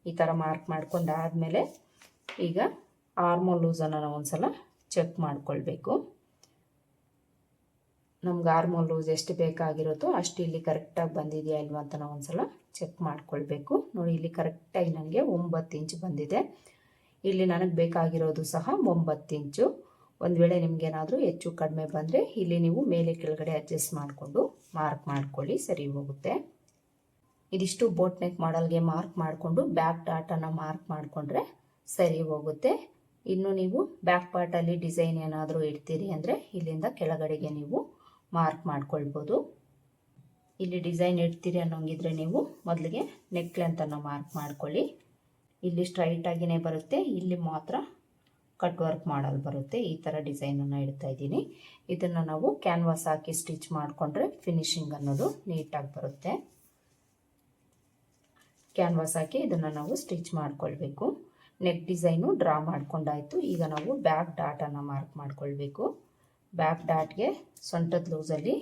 ಈ ಥರ ಮಾರ್ಕ್ ಮಾಡ್ಕೊಂಡಾದಮೇಲೆ ಈಗ ಆರ್ಮೋಲ್ ಲೂಸನ್ನು ನಾವು ಒಂದ್ಸಲ ಚೆಕ್ ಮಾಡ್ಕೊಳ್ಬೇಕು. ನಮ್ಗೆ ಆರ್ಮೋಲ್ ಲೂಸ್ ಎಷ್ಟು ಬೇಕಾಗಿರುತ್ತೋ ಅಷ್ಟು ಇಲ್ಲಿ ಕರೆಕ್ಟಾಗಿ ಬಂದಿದೆಯಾ ಇಲ್ವಾ ಅಂತ ನಾವು ಒಂದ್ಸಲ ಚೆಕ್ ಮಾಡ್ಕೊಳ್ಬೇಕು. ನೋಡಿ ಇಲ್ಲಿ ಕರೆಕ್ಟಾಗಿ ನನಗೆ 9 ಇಂಚ್ ಬಂದಿದೆ. ಇಲ್ಲಿ ನನಗೆ ಬೇಕಾಗಿರೋದು ಸಹ 9 ಇಂಚು. ಒಂದು ವೇಳೆ ನಿಮಗೇನಾದರೂ ಹೆಚ್ಚು ಕಡಿಮೆ ಬಂದರೆ ಇಲ್ಲಿ ನೀವು ಮೇಲೆ ಕೆಳಗಡೆ ಅಡ್ಜಸ್ಟ್ ಮಾಡಿಕೊಂಡು ಮಾರ್ಕ್ ಮಾಡ್ಕೊಳ್ಳಿ, ಸರಿ ಹೋಗುತ್ತೆ. ಇದಿಷ್ಟು ಬೋಟ್ ನೆಕ್ ಮಾಡಲ್ಗೆ ಮಾರ್ಕ್ ಮಾಡಿಕೊಂಡು ಬ್ಯಾಕ್ ಡಾಟನ್ನು ಮಾರ್ಕ್ ಮಾಡಿಕೊಂಡ್ರೆ ಸರಿ ಹೋಗುತ್ತೆ. ಇನ್ನು ನೀವು ಬ್ಯಾಕ್ ಪಾರ್ಟಲ್ಲಿ ಡಿಸೈನ್ ಏನಾದರೂ ಇಡ್ತೀರಿ ಅಂದರೆ ಇಲ್ಲಿಂದ ಕೆಳಗಡೆಗೆ ನೀವು ಮಾರ್ಕ್ ಮಾಡ್ಕೊಳ್ಬೋದು. ಇಲ್ಲಿ ಡಿಸೈನ್ ಇಡ್ತೀರಿ ಅನ್ನೋಂಗಿದ್ರೆ ನೀವು ಮೊದಲಿಗೆ ನೆಕ್ ಲೆಂತನ್ನು ಮಾರ್ಕ್ ಮಾಡ್ಕೊಳ್ಳಿ. ಇಲ್ಲಿ ಸ್ಟ್ರೈಟಾಗಿಯೇ ಬರುತ್ತೆ, ಇಲ್ಲಿ ಮಾತ್ರ ಕಟ್ ವರ್ಕ್ ಮಾಡಲು ಬರುತ್ತೆ. ಈ ಥರ ಡಿಸೈನನ್ನು ಇಡ್ತಾ ಇದ್ದೀನಿ. ಇದನ್ನು ನಾವು ಕ್ಯಾನ್ವಾಸ್ ಹಾಕಿ ಸ್ಟಿಚ್ ಮಾಡಿಕೊಂಡ್ರೆ ಫಿನಿಶಿಂಗ್ ಅನ್ನೋದು ನೀಟಾಗಿ ಬರುತ್ತೆ. ಕ್ಯಾನ್ವಾಸ್ ಹಾಕಿ ಇದನ್ನು ನಾವು ಸ್ಟಿಚ್ ಮಾಡ್ಕೊಳ್ಬೇಕು. ನೆಕ್ ಡಿಸೈನು ಡ್ರಾ ಮಾಡ್ಕೊಂಡಾಯಿತು. ಈಗ ನಾವು ಬ್ಯಾಕ್ ಡಾಟನ್ನು ಮಾರ್ಕ್ ಮಾಡ್ಕೊಳ್ಬೇಕು. ಬ್ಯಾಕ್ ಡಾಟ್ಗೆ ಸೊಂಟದ ಲೂಸಲ್ಲಿ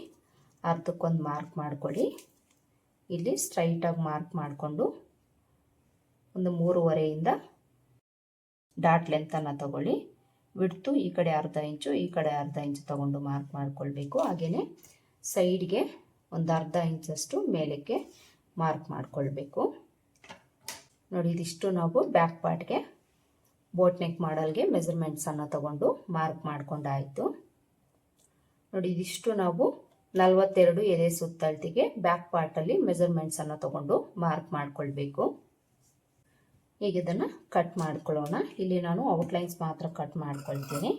ಅರ್ಧಕ್ಕೊಂದು ಮಾರ್ಕ್ ಮಾಡ್ಕೊಳ್ಳಿ. ಇಲ್ಲಿ ಸ್ಟ್ರೈಟಾಗಿ ಮಾರ್ಕ್ ಮಾಡಿಕೊಂಡು ಒಂದು 3.5 ಡಾಟ್ ಲೆಂತನ್ನು ತಗೊಳ್ಳಿ. ವಿಡ್ತು ಈ ಕಡೆ ಅರ್ಧ ಇಂಚು, ಈ ಕಡೆ ಅರ್ಧ ಇಂಚು ತಗೊಂಡು ಮಾರ್ಕ್ ಮಾಡ್ಕೊಳ್ಬೇಕು. ಹಾಗೆಯೇ ಸೈಡ್ಗೆ ಒಂದು ಅರ್ಧ ಇಂಚಷ್ಟು ಮೇಲಕ್ಕೆ ಮಾರ್ಕ್ ಮಾಡ್ಕೊಳ್ಬೇಕು. ನೋಡಿ ಇದಿಷ್ಟು ನಾವು ಬ್ಯಾಕ್ ಪಾರ್ಟ್ಗೆ ಬೋಟ್ ನೆಕ್ ಮಾಡಲ್ಗೆ ಮೆಜರ್ಮೆಂಟ್ಸನ್ನು ತಗೊಂಡು ಮಾರ್ಕ್ ಮಾಡ್ಕೊಂಡಾಯಿತು. ನೋಡಿ ಇದಿಷ್ಟು ನಾವು 42 ಎದೆ ಸುತ್ತಳತೆಗೆ ಬ್ಯಾಕ್ ಪಾರ್ಟಲ್ಲಿ ಮೆಜರ್ಮೆಂಟ್ಸನ್ನು ತಗೊಂಡು ಮಾರ್ಕ್ ಮಾಡ್ಕೊಳ್ಬೇಕು. ಈಗ ಇದನ್ನು ಕಟ್ ಮಾಡ್ಕೊಳ್ಳೋಣ. ಇಲ್ಲಿ ನಾನು ಔಟ್ಲೈನ್ಸ್ ಮಾತ್ರ ಕಟ್ ಮಾಡ್ಕೊಳ್ತೀನಿ.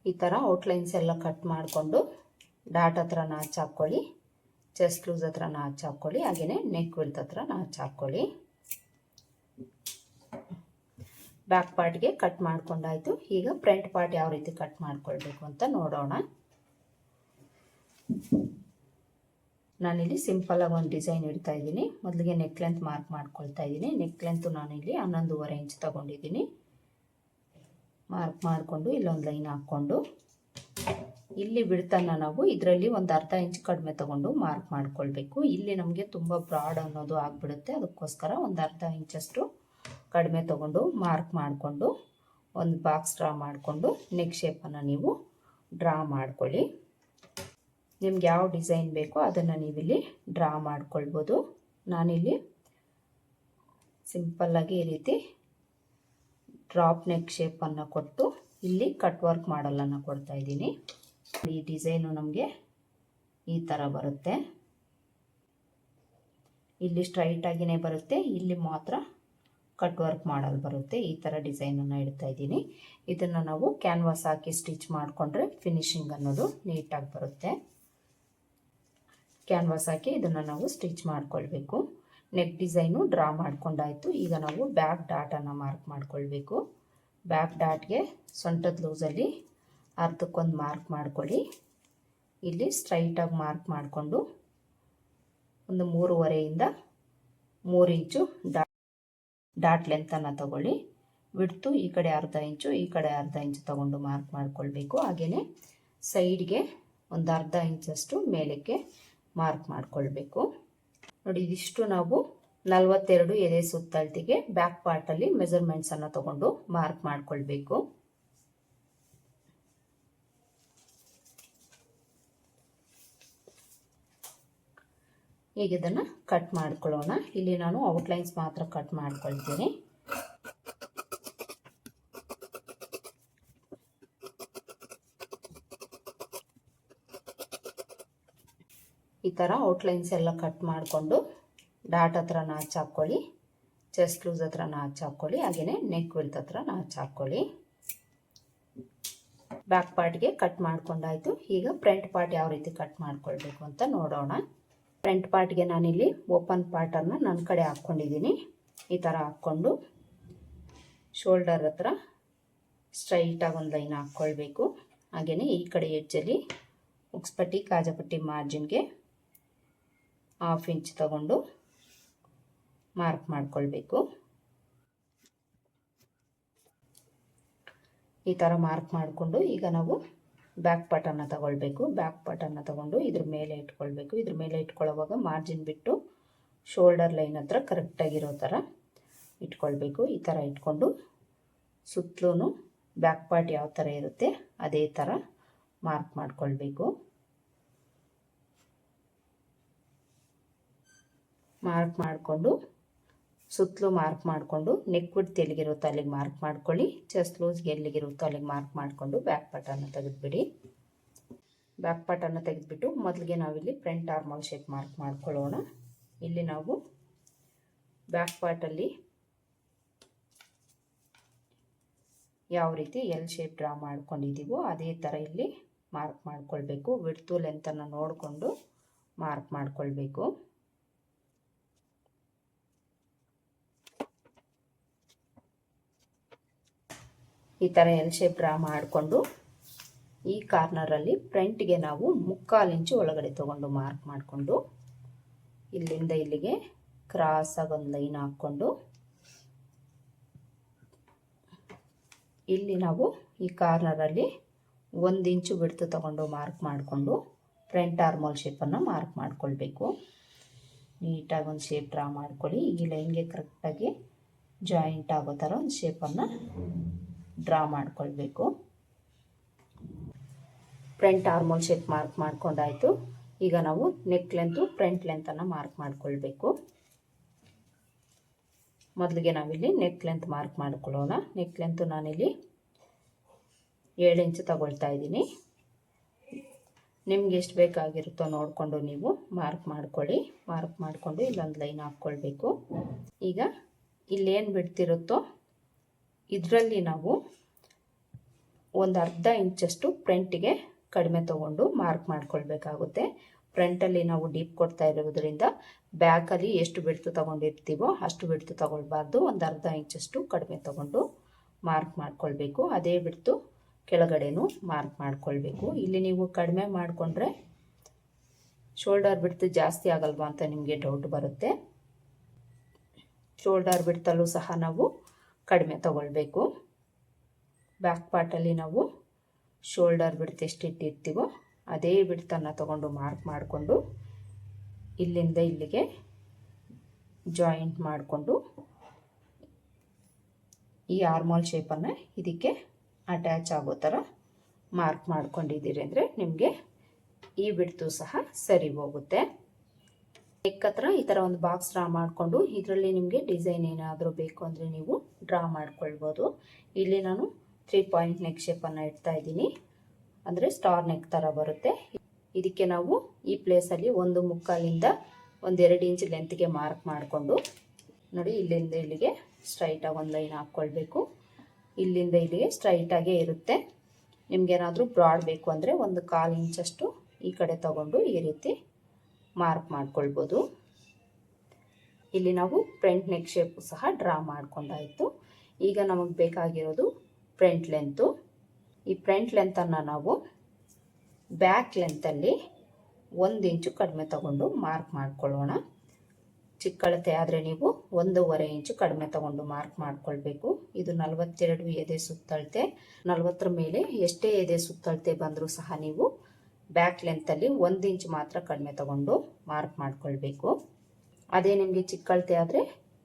ಈ ಥರ ಔಟ್ಲೈನ್ಸ್ ಎಲ್ಲ ಕಟ್ ಮಾಡಿಕೊಂಡು ಡಾಟ್ ಹತ್ರ ನಾಚ್ ಹಾಕ್ಕೊಳ್ಳಿ, ಚೆಸ್ಟ್ ಲೂಸ್ ಹತ್ರ ನಾಚ್ ಹಾಕ್ಕೊಳ್ಳಿ, ಹಾಗೆಯೇ ನೆಕ್ ವಿಡ್ತ್ ಹತ್ರ ನಾಚ್ ಹಾಕ್ಕೊಳ್ಳಿ. ಬ್ಯಾಕ್ ಪಾರ್ಟ್ಗೆ ಕಟ್ ಮಾಡ್ಕೊಂಡಾಯಿತು. ಈಗ ಫ್ರಂಟ್ ಪಾರ್ಟ್ ಯಾವ ರೀತಿ ಕಟ್ ಮಾಡ್ಕೊಳ್ಬೇಕು ಅಂತ ನೋಡೋಣ. ನಾನಿಲ್ಲಿ ಸಿಂಪಲಾಗಿ ಒಂದು ಡಿಸೈನ್ ಇಡ್ತಾ ಇದ್ದೀನಿ. ಮೊದಲಿಗೆ ನೆಕ್ ಲೆಂತ್ ಮಾರ್ಕ್ ಮಾಡ್ಕೊಳ್ತಾ ಇದ್ದೀನಿ. ನೆಕ್ ಲೆಂತು ನಾನಿಲ್ಲಿ 11.5 ಇಂಚ್ ತೊಗೊಂಡಿದ್ದೀನಿ. ಮಾರ್ಕ್ ಮಾಡಿಕೊಂಡು ಇಲ್ಲೊಂದು ಲೈನ್ ಹಾಕ್ಕೊಂಡು ಇಲ್ಲಿ ಬಿಡ್ತನ್ನು ನಾವು ಇದರಲ್ಲಿ ಒಂದು ಅರ್ಧ ಇಂಚ್ ಕಡಿಮೆ ತಗೊಂಡು ಮಾರ್ಕ್ ಮಾಡ್ಕೊಳ್ಬೇಕು. ಇಲ್ಲಿ ನಮಗೆ ತುಂಬ ಬ್ರಾಡ್ ಅನ್ನೋದು ಆಗಿಬಿಡುತ್ತೆ. ಅದಕ್ಕೋಸ್ಕರ ಒಂದು ಅರ್ಧ ಇಂಚಷ್ಟು ಕಡಿಮೆ ತಗೊಂಡು ಮಾರ್ಕ್ ಮಾಡಿಕೊಂಡು ಒಂದು ಬಾಕ್ಸ್ ಡ್ರಾ ಮಾಡಿಕೊಂಡು ನೆಕ್ ಶೇಪನ್ನು ನೀವು ಡ್ರಾ ಮಾಡ್ಕೊಳ್ಳಿ. ನಿಮ್ಗೆ ಯಾವ ಡಿಸೈನ್ ಬೇಕೋ ಅದನ್ನು ನೀವಿಲ್ಲಿ ಡ್ರಾ ಮಾಡ್ಕೊಳ್ಬೋದು. ನಾನಿಲ್ಲಿ ಸಿಂಪಲ್ಲಾಗಿ ಈ ರೀತಿ ಡ್ರಾಪ್ ನೆಕ್ ಶೇಪನ್ನು ಕೊಟ್ಟು ಇಲ್ಲಿ ಕಟ್ ವರ್ಕ್ ಮಾಡಲನ್ನು ಕೊಡ್ತಾ ಇದ್ದೀನಿ. ಈ ಡಿಸೈನು ನಮಗೆ ಈ ಥರ ಬರುತ್ತೆ. ಇಲ್ಲಿ ಸ್ಟ್ರೈಟಾಗಿಯೇ ಬರುತ್ತೆ, ಇಲ್ಲಿ ಮಾತ್ರ ಕಟ್ ವರ್ಕ್ ಮಾಡಲು ಬರುತ್ತೆ. ಈ ಥರ ಡಿಸೈನನ್ನು ಇಡ್ತಾ ಇದ್ದೀನಿ. ಇದನ್ನು ನಾವು ಕ್ಯಾನ್ವಾಸ್ ಹಾಕಿ ಸ್ಟಿಚ್ ಮಾಡಿಕೊಂಡ್ರೆ ಫಿನಿಶಿಂಗ್ ಅನ್ನೋದು ನೀಟಾಗಿ ಬರುತ್ತೆ. ಕ್ಯಾನ್ವಾಸ್ ಹಾಕಿ ಇದನ್ನು ನಾವು ಸ್ಟಿಚ್ ಮಾಡ್ಕೊಳ್ಬೇಕು. ನೆಕ್ ಡಿಸೈನು ಡ್ರಾ ಮಾಡ್ಕೊಂಡಾಯಿತು. ಈಗ ನಾವು ಬ್ಯಾಕ್ ಡಾಟನ್ನು ಮಾರ್ಕ್ ಮಾಡ್ಕೊಳ್ಬೇಕು. ಬ್ಯಾಕ್ ಡಾಟ್ಗೆ ಸೊಂಟದ ಲೂಸಲ್ಲಿ ಅರ್ಧಕ್ಕೊಂದು ಮಾರ್ಕ್ ಮಾಡ್ಕೊಳ್ಳಿ. ಇಲ್ಲಿ ಸ್ಟ್ರೈಟಾಗಿ ಮಾರ್ಕ್ ಮಾಡಿಕೊಂಡು ಒಂದು 3.5 3 ಇಂಚು ಡಾಟ್ ಲೆಂತನ್ನು ತಗೊಳ್ಳಿ. ವಿಡ್ತು ಈ ಕಡೆ ಅರ್ಧ ಇಂಚು, ಈ ಕಡೆ ಅರ್ಧ ಇಂಚು ತಗೊಂಡು ಮಾರ್ಕ್ ಮಾಡ್ಕೊಳ್ಬೇಕು. ಹಾಗೆಯೇ ಸೈಡ್ಗೆ ಒಂದು ಅರ್ಧ ಇಂಚಷ್ಟು ಮೇಲಕ್ಕೆ ಮಾರ್ಕ್ ಮಾಡ್ಕೊಳ್ಬೇಕು. ನೋಡಿ ಇದಿಷ್ಟು ನಾವು 42 ಎದೆ ಸುತ್ತಳತೆಗೆ ಬ್ಯಾಕ್ ಪಾರ್ಟಲ್ಲಿ ಮೆಜರ್ಮೆಂಟ್ಸನ್ನು ತಗೊಂಡು ಮಾರ್ಕ್ ಮಾಡ್ಕೊಳ್ಬೇಕು. ಈಗ ಇದನ್ನು ಕಟ್ ಮಾಡ್ಕೊಳ್ಳೋಣ. ಇಲ್ಲಿ ನಾನು ಔಟ್ಲೈನ್ಸ್ ಮಾತ್ರ ಕಟ್ ಮಾಡ್ಕೊಳ್ತೀನಿ. ಈ ಥರ ಔಟ್ಲೈನ್ಸ್ ಎಲ್ಲ ಕಟ್ ಮಾಡಿಕೊಂಡು ಡಾಟ್ ಹತ್ರ ನಾಚ್ ಹಾಕ್ಕೊಳ್ಳಿ, ಚೆಸ್ಟ್ ಲೂಸ್ ಹತ್ರ ನಾಚ್ ಹಾಕ್ಕೊಳ್ಳಿ, ಹಾಗೆಯೇ ನೆಕ್ ವಿಡ್ತ್ ಹತ್ರ ನಾಚ್ ಹಾಕ್ಕೊಳ್ಳಿ. ಬ್ಯಾಕ್ ಪಾರ್ಟ್ಗೆ ಕಟ್ ಮಾಡ್ಕೊಂಡಾಯಿತು. ಈಗ ಫ್ರಂಟ್ ಪಾರ್ಟ್ ಯಾವ ರೀತಿ ಕಟ್ ಮಾಡ್ಕೊಳ್ಬೇಕು ಅಂತ ನೋಡೋಣ. ಫ್ರಂಟ್ ಪಾರ್ಟ್ಗೆ ನಾನಿಲ್ಲಿ ಓಪನ್ ಪಾರ್ಟನ್ನು ನನ್ನ ಕಡೆ ಹಾಕ್ಕೊಂಡಿದ್ದೀನಿ. ಈ ಥರ ಹಾಕ್ಕೊಂಡು ಶೋಲ್ಡರ್ ಹತ್ರ ಸ್ಟ್ರೈಟಾಗಿ ಒಂದು ಲೈನ್ ಹಾಕ್ಕೊಳ್ಬೇಕು. ಹಾಗೆಯೇ ಈ ಕಡೆ ಎಡ್ಜಲ್ಲಿ ಉಕ್ಸ್ಪಟ್ಟಿ ಕಾಜಪಟ್ಟಿ ಮಾರ್ಜಿನ್ಗೆ 1/2 ಇಂಚ್ ತಗೊಂಡು ಮಾರ್ಕ್ ಮಾಡ್ಕೊಳ್ಬೇಕು. ಈ ಥರ ಮಾರ್ಕ್ ಮಾಡಿಕೊಂಡು ಈಗ ನಾವು ಬ್ಯಾಕ್ ಪಾರ್ಟನ್ನು ತಗೊಳ್ಬೇಕು. ಬ್ಯಾಕ್ ಪಾರ್ಟನ್ನು ತಗೊಂಡು ಇದ್ರ ಮೇಲೆ ಇಟ್ಕೊಳ್ಬೇಕು. ಇದ್ರ ಮೇಲೆ ಇಟ್ಕೊಳ್ಳೋವಾಗ ಮಾರ್ಜಿನ್ ಬಿಟ್ಟು ಶೋಲ್ಡರ್ ಲೈನ್ ಹತ್ರ ಕರೆಕ್ಟಾಗಿರೋ ಥರ ಇಟ್ಕೊಳ್ಬೇಕು. ಈ ಥರ ಇಟ್ಕೊಂಡು ಸುತ್ತಲೂ ಬ್ಯಾಕ್ ಪಾರ್ಟ್ ಯಾವ ಥರ ಇರುತ್ತೆ ಅದೇ ಥರ ಮಾರ್ಕ್ ಮಾಡ್ಕೊಳ್ಬೇಕು. ಮಾರ್ಕ್ ಮಾಡಿಕೊಂಡು ಸುತ್ತಲೂ ಮಾರ್ಕ್ ಮಾಡಿಕೊಂಡು ನೆಕ್ ವಿಡ್ತ್ ಎಲ್ಲಿಗಿರುತ್ತೋ ಅಲ್ಲಿಗೆ ಮಾರ್ಕ್ ಮಾಡ್ಕೊಳ್ಳಿ. ಚೆಸ್ಟ್ ಲೂಸ್ಗೆ ಎಲ್ಲಿಗಿರುತ್ತೋ ಅಲ್ಲಿಗೆ ಮಾರ್ಕ್ ಮಾಡಿಕೊಂಡು ಬ್ಯಾಕ್ ಪಾರ್ಟನ್ನು ತೆಗೆದುಬಿಡಿ. ಬ್ಯಾಕ್ ಪಾರ್ಟನ್ನು ತೆಗೆದುಬಿಟ್ಟು ಮೊದಲಿಗೆ ನಾವಿಲ್ಲಿ ಫ್ರಂಟ್ ಆರ್ಮಲ್ ಶೇಪ್ ಮಾರ್ಕ್ ಮಾಡ್ಕೊಳ್ಳೋಣ. ಇಲ್ಲಿ ನಾವು ಬ್ಯಾಕ್ ಪಾರ್ಟಲ್ಲಿ ಯಾವ ರೀತಿ ಎಲ್ ಶೇಪ್ ಡ್ರಾ ಮಾಡ್ಕೊಂಡಿದ್ದೀವೋ ಅದೇ ಥರ ಇಲ್ಲಿ ಮಾರ್ಕ್ ಮಾಡ್ಕೊಳ್ಬೇಕು. ವಿಡ್ತು ಲೆಂತನ್ನು ನೋಡಿಕೊಂಡು ಮಾರ್ಕ್ ಮಾಡ್ಕೊಳ್ಬೇಕು. ಈ ಥರ ಎಲ್ ಶೇಪ್ ಡ್ರಾ ಮಾಡಿಕೊಂಡು ಈ ಕಾರ್ನರಲ್ಲಿ ಫ್ರಂಟ್ಗೆ ನಾವು 3/4 ಇಂಚು ಒಳಗಡೆ ತೊಗೊಂಡು ಮಾರ್ಕ್ ಮಾಡಿಕೊಂಡು ಇಲ್ಲಿಂದ ಇಲ್ಲಿಗೆ ಕ್ರಾಸಾಗಿ ಒಂದು ಲೈನ್ ಹಾಕ್ಕೊಂಡು ಇಲ್ಲಿ ನಾವು ಈ ಕಾರ್ನರಲ್ಲಿ 1 ಇಂಚು ಬಿಡ್ತು ತಗೊಂಡು ಮಾರ್ಕ್ ಮಾಡಿಕೊಂಡು ಫ್ರಂಟ್ ಆರ್ಮೋಲ್ ಶೇಪನ್ನು ಮಾರ್ಕ್ ಮಾಡ್ಕೊಳ್ಬೇಕು. ನೀಟಾಗಿ ಒಂದು ಶೇಪ್ ಡ್ರಾ ಮಾಡ್ಕೊಳ್ಳಿ. ಈ ಲೈನ್ಗೆ ಕರೆಕ್ಟಾಗಿ ಜಾಯಿಂಟ್ ಆಗೋ ಥರ ಒಂದು ಶೇಪನ್ನು ಡ್ರಾ ಮಾಡ್ಕೊಳ್ಬೇಕು. ಫ್ರಂಟ್ ಆರ್ಮೋಲ್ ಶೇಪ್ ಮಾರ್ಕ್ ಮಾಡ್ಕೊಂಡಾಯಿತು. ಈಗ ನಾವು ನೆಕ್ ಲೆಂತು ಫ್ರಂಟ್ ಲೆಂತನ್ನು ಮಾರ್ಕ್ ಮಾಡ್ಕೊಳ್ಬೇಕು. ಮೊದಲಿಗೆ ನಾವಿಲ್ಲಿ ನೆಕ್ ಲೆಂತ್ ಮಾರ್ಕ್ ಮಾಡ್ಕೊಳ್ಳೋಣ. ನೆಕ್ ಲೆಂತು ನಾನಿಲ್ಲಿ 7 ಇಂಚು ತಗೊಳ್ತಾ ಇದ್ದೀನಿ. ನಿಮ್ಗೆ ಎಷ್ಟು ಬೇಕಾಗಿರುತ್ತೋ ನೋಡಿಕೊಂಡು ನೀವು ಮಾರ್ಕ್ ಮಾಡ್ಕೊಳ್ಳಿ. ಮಾರ್ಕ್ ಮಾಡಿಕೊಂಡು ಇಲ್ಲೊಂದು ಲೈನ್ ಹಾಕ್ಕೊಳ್ಬೇಕು. ಈಗ ಇಲ್ಲೇನು ಬಿಡ್ತಿರುತ್ತೋ ಇದರಲ್ಲಿ ನಾವು ಒಂದು ಅರ್ಧ ಇಂಚಷ್ಟು ಫ್ರಂಟಿಗೆ ಕಡಿಮೆ ತೊಗೊಂಡು ಮಾರ್ಕ್ ಮಾಡ್ಕೊಳ್ಬೇಕಾಗುತ್ತೆ. ಫ್ರಂಟಲ್ಲಿ ನಾವು ಡೀಪ್ ಕೊಡ್ತಾ ಇರೋದ್ರಿಂದ ಬ್ಯಾಕಲ್ಲಿ ಎಷ್ಟು ಬಿಡ್ತು ತೊಗೊಂಡಿರ್ತೀವೋ ಅಷ್ಟು ಬಿಡ್ತು ತೊಗೊಳ್ಬಾರ್ದು. ಒಂದು ಅರ್ಧ ಇಂಚಷ್ಟು ಕಡಿಮೆ ತೊಗೊಂಡು ಮಾರ್ಕ್ ಮಾಡ್ಕೊಳ್ಬೇಕು. ಅದೇ ಬಿಡ್ತು ಕೆಳಗಡೆನೂ ಮಾರ್ಕ್ ಮಾಡ್ಕೊಳ್ಬೇಕು. ಇಲ್ಲಿ ನೀವು ಕಡಿಮೆ ಮಾಡಿಕೊಂಡ್ರೆ ಶೋಲ್ಡರ್ ಬಿಡ್ತು ಜಾಸ್ತಿ ಆಗಲ್ವಾ ಅಂತ ನಿಮಗೆ ಡೌಟ್ ಬರುತ್ತೆ. ಶೋಲ್ಡರ್ ಬಿಡ್ತಲ್ಲೂ ಸಹ ನಾವು ಕಡಿಮೆ ತೊಗೊಳ್ಬೇಕು. ಬ್ಯಾಕ್ ಪಾರ್ಟಲ್ಲಿ ನಾವು ಶೋಲ್ಡರ್ ಬಿಡ್ತು ಎಷ್ಟು ಇಟ್ಟಿರ್ತೀವೋ ಅದೇ ಬಿಡ್ತನ್ನು ತೊಗೊಂಡು ಮಾರ್ಕ್ ಮಾಡಿಕೊಂಡು ಇಲ್ಲಿಂದ ಇಲ್ಲಿಗೆ ಜಾಯಿಂಟ್ ಮಾಡಿಕೊಂಡು ಈ ಆರ್ಮೋಲ್ ಶೇಪನ್ನು ಇದಕ್ಕೆ ಅಟ್ಯಾಚ್ ಆಗೋ ಥರ ಮಾರ್ಕ್ ಮಾಡ್ಕೊಂಡಿದ್ದೀರಿ ಅಂದರೆ ನಿಮಗೆ ಈ ಬಿಡ್ತು ಸಹ ಸರಿ ಹೋಗುತ್ತೆ. ನೆಕ್ ಹತ್ರ ಈ ಥರ ಒಂದು ಬಾಕ್ಸ್ ಡ್ರಾ ಮಾಡಿಕೊಂಡು ಇದರಲ್ಲಿ ನಿಮಗೆ ಡಿಸೈನ್ ಏನಾದರೂ ಬೇಕು ಅಂದರೆ ನೀವು ಡ್ರಾ ಮಾಡ್ಕೊಳ್ಬೋದು. ಇಲ್ಲಿ ನಾನು 3 ಪಾಯಿಂಟ್ ನೆಕ್ ಶೇಪನ್ನು ಇಡ್ತಾ ಇದ್ದೀನಿ. ಅಂದರೆ ಸ್ಟಾರ್ ನೆಕ್ ಥರ ಬರುತ್ತೆ. ಇದಕ್ಕೆ ನಾವು ಈ ಪ್ಲೇಸಲ್ಲಿ 1/4ಇಂದ 1-2 ಇಂಚ್ ಲೆಂತ್ಗೆ ಮಾರ್ಕ್ ಮಾಡಿಕೊಂಡು ನೋಡಿ ಇಲ್ಲಿಂದ ಇಲ್ಲಿಗೆ ಸ್ಟ್ರೈಟಾಗಿ ಒಂದು ಲೈನ್ ಹಾಕ್ಕೊಳ್ಬೇಕು. ಇಲ್ಲಿಂದ ಇಲ್ಲಿಗೆ ಸ್ಟ್ರೈಟಾಗೇ ಇರುತ್ತೆ. ನಿಮಗೇನಾದರೂ ಬ್ರಾಡ್ ಬೇಕು ಅಂದರೆ 1/4 ಇಂಚಷ್ಟು ಈ ಕಡೆ ತಗೊಂಡು ಈ ರೀತಿ ಮಾರ್ಕ್ ಮಾಡ್ಕೊಳ್ಬೋದು. ಇಲ್ಲಿ ನಾವು ಫ್ರಂಟ್ ನೆಕ್ ಶೇಪು ಸಹ ಡ್ರಾ ಮಾಡ್ಕೊಂಡಾಯಿತು. ಈಗ ನಮಗೆ ಬೇಕಾಗಿರೋದು ಫ್ರಂಟ್ ಲೆಂತು. ಈ ಫ್ರಂಟ್ ಲೆಂತನ್ನು ನಾವು ಬ್ಯಾಕ್ ಲೆಂತಲ್ಲಿ 1 ಇಂಚು ಕಡಿಮೆ ತಗೊಂಡು ಮಾರ್ಕ್ ಮಾಡ್ಕೊಳ್ಳೋಣ. ಚಿಕ್ಕಳತೆ ಆದರೆ ನೀವು 1.5 ಇಂಚು ಕಡಿಮೆ ತಗೊಂಡು ಮಾರ್ಕ್ ಮಾಡ್ಕೊಳ್ಬೇಕು. ಇದು 42 ಎದೆ ಸುತ್ತಳತೆ. 40 ಮೇಲೆ ಎಷ್ಟೇ ಎದೆ ಸುತ್ತಳತೆ ಬಂದರೂ ಸಹ ನೀವು ಬ್ಯಾಕ್ ಲೆಂತಲ್ಲಿ 1 ಇಂಚು ಮಾತ್ರ ಕಡಿಮೆ ತಗೊಂಡು ಮಾರ್ಕ್ ಮಾಡ್ಕೊಳ್ಬೇಕು. ಅದೇ ನಿಮಗೆ ಚಿಕ್ಕಳತೆ ಆದರೆ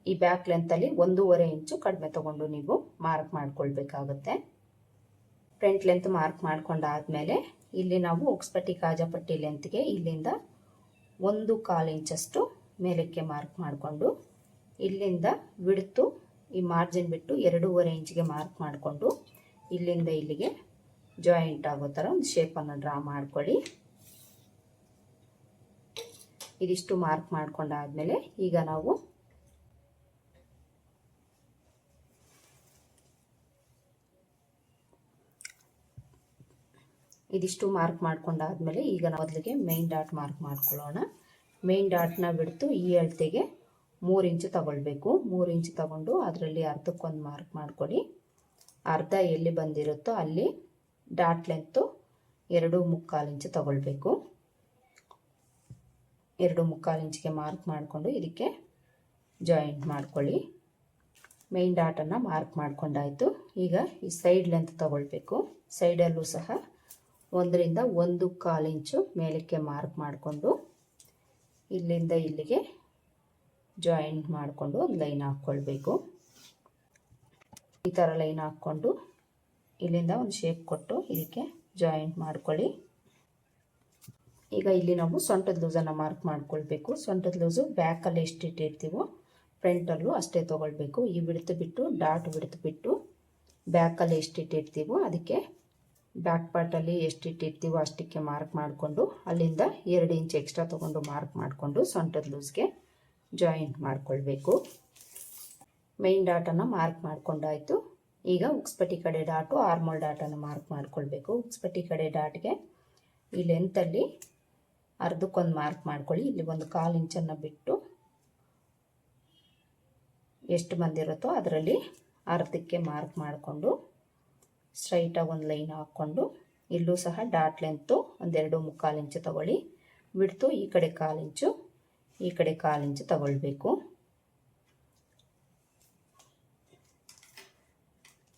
ಈ ಬ್ಯಾಕ್ ಲೆಂತಲ್ಲಿ 1.5 ಇಂಚು ಕಡಿಮೆ ತಗೊಂಡು ನೀವು ಮಾರ್ಕ್ ಮಾಡ್ಕೊಳ್ಬೇಕಾಗುತ್ತೆ. ಫ್ರಂಟ್ ಲೆಂತ್ ಮಾರ್ಕ್ ಮಾಡ್ಕೊಂಡಾದ್ಮೇಲೆ ಇಲ್ಲಿ ನಾವು ಉಕ್ಸ್ಪಟ್ಟಿ ಕಾಜಾಪಟ್ಟಿ ಲೆಂತ್ಗೆ ಇಲ್ಲಿಂದ 1/4 ಇಂಚಷ್ಟು ಮೇಲಕ್ಕೆ ಮಾರ್ಕ್ ಮಾಡಿಕೊಂಡು ಇಲ್ಲಿಂದ ಬಿಡ್ತು ಈ ಮಾರ್ಜಿನ್ ಬಿಟ್ಟು 2.5 ಇಂಚಿಗೆ ಮಾರ್ಕ್ ಮಾಡಿಕೊಂಡು ಇಲ್ಲಿಂದ ಇಲ್ಲಿಗೆ ಜಾಯಿಂಟ್ ಆಗೋ ಥರ ಒಂದು ಶೇಪನ್ನು ಡ್ರಾ ಮಾಡ್ಕೊಳ್ಳಿ. ಇದಿಷ್ಟು ಮಾರ್ಕ್ ಮಾಡ್ಕೊಂಡಾದ್ಮೇಲೆ ಈಗ ನಾವು ಇದಿಷ್ಟು ಮಾರ್ಕ್ ಮಾಡ್ಕೊಂಡಾದ್ಮೇಲೆ ಈಗ ಮೊದಲಿಗೆ ಮೇನ್ ಡಾಟ್ ಮಾರ್ಕ್ ಮಾಡ್ಕೊಳ್ಳೋಣ. ಮೇನ್ ಡಾಟ್ನ ಬಿಡ್ತು ಈ ಅಳತೆಗೆ 3 ಇಂಚು ತಗೊಳ್ಬೇಕು. 3 ಇಂಚು ತಗೊಂಡು ಅದರಲ್ಲಿ ಅರ್ಧಕ್ಕೊಂದು ಮಾರ್ಕ್ ಮಾಡ್ಕೊಳ್ಳಿ. ಅರ್ಧ ಎಲ್ಲಿ ಬಂದಿರುತ್ತೋ ಅಲ್ಲಿ ಡಾಟ್ ಲೆಂತು 2.25 ಇಂಚು ತಗೊಳ್ಬೇಕು. 2.25 ಇಂಚಿಗೆ ಮಾರ್ಕ್ ಮಾಡಿಕೊಂಡು ಇದಕ್ಕೆ ಜಾಯಿಂಟ್ ಮಾಡ್ಕೊಳ್ಳಿ. ಮೇನ್ ಡಾಟನ್ನು ಮಾರ್ಕ್ ಮಾಡ್ಕೊಂಡಾಯಿತು. ಈಗ ಈ ಸೈಡ್ ಲೆಂತ್ ತಗೊಳ್ಬೇಕು. ಸೈಡಲ್ಲೂ ಸಹ 1 ರಿಂದ 1.25 ಇಂಚು ಮೇಲಕ್ಕೆ ಮಾರ್ಕ್ ಮಾಡಿಕೊಂಡು ಇಲ್ಲಿಂದ ಇಲ್ಲಿಗೆ ಜಾಯಿಂಟ್ ಮಾಡಿಕೊಂಡು ಒಂದು ಲೈನ್ ಹಾಕ್ಕೊಳ್ಬೇಕು. ಈ ಥರ ಲೈನ್ ಹಾಕ್ಕೊಂಡು ಇಲ್ಲಿಂದ ಒಂದು ಶೇಪ್ ಕೊಟ್ಟು ಇದಕ್ಕೆ ಜಾಯಿಂಟ್ ಮಾಡ್ಕೊಳ್ಳಿ. ಈಗ ಇಲ್ಲಿ ನಾವು ಸೊಂಟದ ಲೂಸನ್ನು ಮಾರ್ಕ್ ಮಾಡ್ಕೊಳ್ಬೇಕು. ಸೊಂಟದ ಲೂಸು ಬ್ಯಾಕಲ್ಲಿ ಎಷ್ಟು ಇಟ್ಟಿರ್ತೀವೋ ಫ್ರಂಟಲ್ಲೂ ಅಷ್ಟೇ ತೊಗೊಳ್ಬೇಕು. ಈ ಬಿಡ್ತು ಬಿಟ್ಟು ಡಾಟ್ ಬಿಡ್ತು ಬಿಟ್ಟು ಬ್ಯಾಕಲ್ಲಿ ಎಷ್ಟು ಇಟ್ಟಿರ್ತೀವೋ ಅದಕ್ಕೆ ಬ್ಯಾಕ್ ಪಾರ್ಟಲ್ಲಿ ಎಷ್ಟು ಇಟ್ಟಿರ್ತೀವೋ ಅಷ್ಟಕ್ಕೆ ಮಾರ್ಕ್ ಮಾಡಿಕೊಂಡು ಅಲ್ಲಿಂದ 2 ಇಂಚ್ ಎಕ್ಸ್ಟ್ರಾ ತೊಗೊಂಡು ಮಾರ್ಕ್ ಮಾಡಿಕೊಂಡು ಸೊಂಟದ ಲೂಸ್ಗೆ ಜಾಯಿಂಟ್ ಮಾಡಿಕೊಳ್ಬೇಕು. ಮೈನ್ ಡಾಟನ್ನು ಮಾರ್ಕ್ ಮಾಡಿಕೊಂಡಾಯಿತು. ಈಗ ಉಕ್ಸ್ಪಟ್ಟಿ ಕಡೆ ಡಾಟು ಆರ್ಮೋಲ್ ಡಾಟನ್ನು ಮಾರ್ಕ್ ಮಾಡಿಕೊಳ್ಬೇಕು. ಉಕ್ಸ್ಪಟ್ಟಿ ಕಡೆ ಡಾಟ್ಗೆ ಈ ಲೆಂತಲ್ಲಿ ಅರ್ಧಕ್ಕೊಂದು ಮಾರ್ಕ್ ಮಾಡ್ಕೊಳ್ಳಿ. ಇಲ್ಲಿ 1/4 ಇಂಚನ್ನು ಬಿಟ್ಟು ಎಷ್ಟು ಬಂದಿರುತ್ತೋ ಅದರಲ್ಲಿ ಅರ್ಧಕ್ಕೆ ಮಾರ್ಕ್ ಮಾಡಿಕೊಂಡು ಸ್ಟ್ರೈಟಾಗಿ ಒಂದು ಲೈನ್ ಹಾಕ್ಕೊಂಡು ಇಲ್ಲೂ ಸಹ ಡಾಟ್ ಲೆಂತು 2.25 ಇಂಚು ತಗೊಳ್ಳಿ. ಬಿಡ್ತು ಈ ಕಡೆ 1/4 ಇಂಚು ಈ ಕಡೆ 1/4 ಇಂಚು ತಗೊಳ್ಬೇಕು.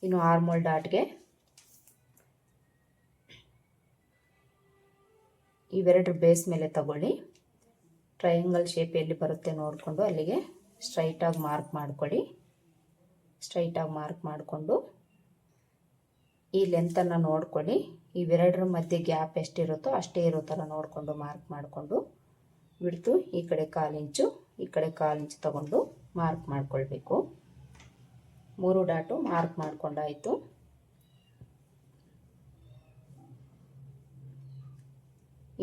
ಇನ್ನು ಆರ್ಮೋಲ್ ಡಾಟ್ಗೆ ಇವೆರಡರ ಬೇಸ್ ಮೇಲೆ ತಗೊಳ್ಳಿ. ಟ್ರಯಾಂಗಲ್ ಶೇಪ್ ಎಲ್ಲಿ ಬರುತ್ತೆ ನೋಡಿಕೊಂಡು ಅಲ್ಲಿಗೆ ಸ್ಟ್ರೈಟಾಗಿ ಮಾರ್ಕ್ ಮಾಡ್ಕೊಳ್ಳಿ. ಸ್ಟ್ರೈಟಾಗಿ ಮಾರ್ಕ್ ಮಾಡಿಕೊಂಡು ಈ ಲೆಂತನ್ನು ನೋಡ್ಕೊಳ್ಳಿ. ಇವೆರಡರ ಮಧ್ಯೆ ಗ್ಯಾಪ್ ಎಷ್ಟಿರುತ್ತೋ ಅಷ್ಟೇ ಇರೋ ಥರ ನೋಡಿಕೊಂಡು ಮಾರ್ಕ್ ಮಾಡಿಕೊಂಡು ಬಿಡ್ತು ಈ ಕಡೆ 1/4 ಇಂಚು ಈ ಕಡೆ 1/4 ಇಂಚು ತಗೊಂಡು ಮಾರ್ಕ್ ಮಾಡ್ಕೊಳ್ಬೇಕು. 3 ಡಾಟು ಮಾರ್ಕ್ ಮಾಡ್ಕೊಂಡಾಯಿತು.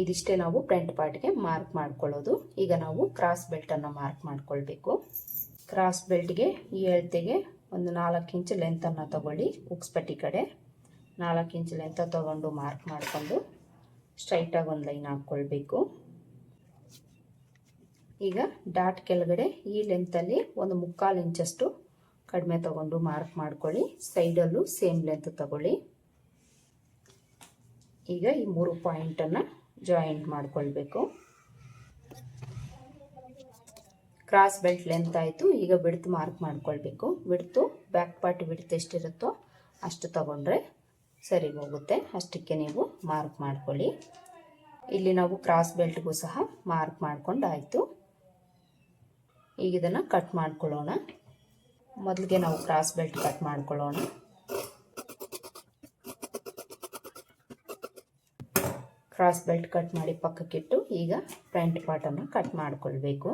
ಇದಿಷ್ಟೇ ನಾವು ಫ್ರಂಟ್ ಪಾರ್ಟ್ಗೆ ಮಾರ್ಕ್ ಮಾಡ್ಕೊಳ್ಳೋದು. ಈಗ ನಾವು ಕ್ರಾಸ್ ಬೆಲ್ಟನ್ನು ಮಾರ್ಕ್ ಮಾಡ್ಕೊಳ್ಬೇಕು. ಕ್ರಾಸ್ ಬೆಲ್ಟ್ಗೆ ಈ ಅಳತೆಗೆ ಒಂದು 4 ಇಂಚು ಲೆಂತನ್ನು ತಗೊಳ್ಳಿ. ಉಕ್ಸ್ಪಟ್ಟಿ ಕಡೆ 4 ಇಂಚು ಲೆಂತ ತಗೊಂಡು ಮಾರ್ಕ್ ಮಾಡಿಕೊಂಡು ಸ್ಟ್ರೈಟಾಗಿ ಒಂದು ಲೈನ್ ಹಾಕ್ಕೊಳ್ಬೇಕು. ಈಗ ಡಾಟ್ ಕೆಳಗಡೆ ಈ ಲೆಂತಲ್ಲಿ ಒಂದು 3/4 ಇಂಚಷ್ಟು ಕಡಿಮೆ ತಗೊಂಡು ಮಾರ್ಕ್ ಮಾಡ್ಕೊಳ್ಳಿ. ಸೈಡಲ್ಲೂ ಸೇಮ್ ಲೆಂತ್ ತಗೊಳ್ಳಿ. ಈಗ ಈ 3 ಪಾಯಿಂಟನ್ನು ಜಾಯಿಂಟ್ ಮಾಡ್ಕೊಳ್ಬೇಕು. ಕ್ರಾಸ್ ಬೆಲ್ಟ್ ಲೆಂತ್ ಆಯಿತು. ಈಗ ಬಿಡ್ತು ಮಾರ್ಕ್ ಮಾಡ್ಕೊಳ್ಬೇಕು. ಬಿಡ್ತು ಬ್ಯಾಕ್ ಪಾರ್ಟ್ ಬಿಡ್ತು ಎಷ್ಟಿರುತ್ತೋ ಅಷ್ಟು ತಗೊಂಡ್ರೆ ಸರಿ ಹೋಗುತ್ತೆ. ಅಷ್ಟಕ್ಕೆ ನೀವು ಮಾರ್ಕ್ ಮಾಡ್ಕೊಳ್ಳಿ. ಇಲ್ಲಿ ನಾವು ಕ್ರಾಸ್ ಬೆಲ್ಟ್ಗೂ ಸಹ ಮಾರ್ಕ್ ಮಾಡ್ಕೊಂಡಾಯಿತು. ಈಗ ಇದನ್ನು ಕಟ್ ಮಾಡ್ಕೊಳ್ಳೋಣ. ಮೊದಲಿಗೆ ನಾವು ಕ್ರಾಸ್ ಬೆಲ್ಟ್ ಕಟ್ ಮಾಡ್ಕೊಳ್ಳೋಣ. ಕ್ರಾಸ್ ಬೆಲ್ಟ್ ಕಟ್ ಮಾಡಿ ಪಕ್ಕಕ್ಕಿಟ್ಟು ಈಗ ಫ್ರಂಟ್ ಪಾರ್ಟನ್ನು ಕಟ್ ಮಾಡಿಕೊಳ್ಬೇಕು.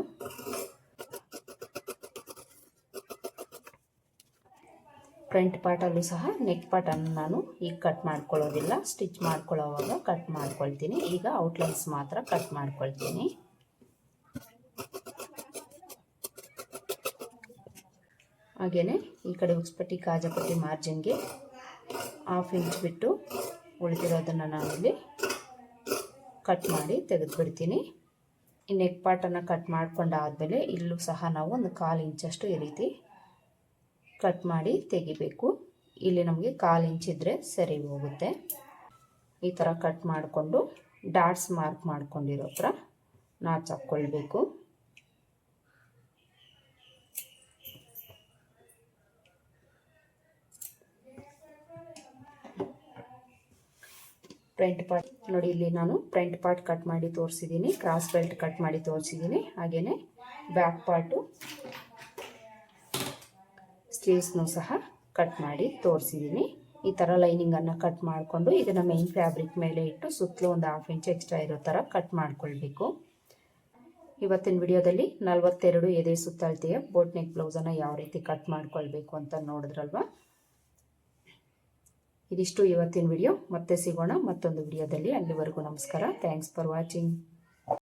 ಫ್ರಂಟ್ ಪಾರ್ಟಲ್ಲೂ ಸಹ ನೆಕ್ ಪಾರ್ಟನ್ನು ನಾನು ಈಗ ಕಟ್ ಮಾಡ್ಕೊಳ್ಳೋದಿಲ್ಲ, ಸ್ಟಿಚ್ ಮಾಡ್ಕೊಳ್ಳೋವಾಗ ಕಟ್ ಮಾಡ್ಕೊಳ್ತೀನಿ. ಈಗ ಔಟ್ಲೈನ್ಸ್ ಮಾತ್ರ ಕಟ್ ಮಾಡ್ಕೊಳ್ತೀನಿ. ಹಾಗೆಯೇ ಈ ಕಡೆ ಉಕ್ಸ್ಪಟ್ಟಿ ಕಾಜಾಪಟ್ಟಿ ಮಾರ್ಜಿನ್ಗೆ 1/2 ಇಂಚ್ ಬಿಟ್ಟು ಉಳಿದಿರೋದನ್ನು ನಾನಿಲ್ಲಿ ಕಟ್ ಮಾಡಿ ತೆಗೆದುಬಿಡ್ತೀನಿ. ಈ ನೆಕ್ ಪಾರ್ಟನ್ನು ಕಟ್ ಮಾಡ್ಕೊಂಡಾದಮೇಲೆ ಇಲ್ಲೂ ಸಹ ನಾವು ಒಂದು 1/4 ಇಂಚಷ್ಟು ಈ ರೀತಿ ಕಟ್ ಮಾಡಿ ತೆಗಿಬೇಕು. ಇಲ್ಲಿ ನಮಗೆ 1/4 ಇಂಚ್ ಇದ್ದರೆ ಸರಿ ಹೋಗುತ್ತೆ. ಈ ಥರ ಕಟ್ ಮಾಡಿಕೊಂಡು ಡಾಟ್ಸ್ ಮಾರ್ಕ್ ಮಾಡ್ಕೊಂಡಿರೋ ಹತ್ರ ನಾಚ್ ಹಾಕ್ಕೊಳ್ಬೇಕು. ಫ್ರಂಟ್ ಪಾರ್ಟ್ ನೋಡಿ, ಇಲ್ಲಿ ನಾನು ಫ್ರಂಟ್ ಪಾರ್ಟ್ ಕಟ್ ಮಾಡಿ ತೋರಿಸಿದ್ದೀನಿ, ಕ್ರಾಸ್ ಬೆಲ್ಟ್ ಕಟ್ ಮಾಡಿ ತೋರಿಸಿದ್ದೀನಿ. ಹಾಗೆಯೇ ಬ್ಯಾಕ್ ಪಾರ್ಟು ಸ್ಲೀವ್ಸ್ನೂ ಸಹ ಕಟ್ ಮಾಡಿ ತೋರಿಸಿದ್ದೀನಿ. ಈ ಥರ ಲೈನಿಂಗನ್ನು ಕಟ್ ಮಾಡಿಕೊಂಡು ಇದನ್ನು ಮೇನ್ ಫ್ಯಾಬ್ರಿಕ್ ಮೇಲೆ ಇಟ್ಟು ಸುತ್ತಲೂ ಒಂದು 1/2 ಇಂಚ್ ಎಕ್ಸ್ಟ್ರಾ ಇರೋ ಥರ ಕಟ್ ಮಾಡ್ಕೊಳ್ಬೇಕು. ಇವತ್ತಿನ ವಿಡಿಯೋದಲ್ಲಿ 42 ಎದೆ ಸುತ್ತಳತೆಯ ಬೋಟ್ ನೆಕ್ ಬ್ಲೌಸನ್ನು ಯಾವ ರೀತಿ ಕಟ್ ಮಾಡ್ಕೊಳ್ಬೇಕು ಅಂತ ನೋಡಿದ್ರಲ್ವ. ಇದಿಷ್ಟು ಇವತ್ತಿನ ವಿಡಿಯೋ. ಮತ್ತೆ ಸಿಗೋಣ ಮತ್ತೊಂದು ವಿಡಿಯೋದಲ್ಲಿ. ಅಲ್ಲಿವರೆಗೂ ನಮಸ್ಕಾರ. Thanks for watching.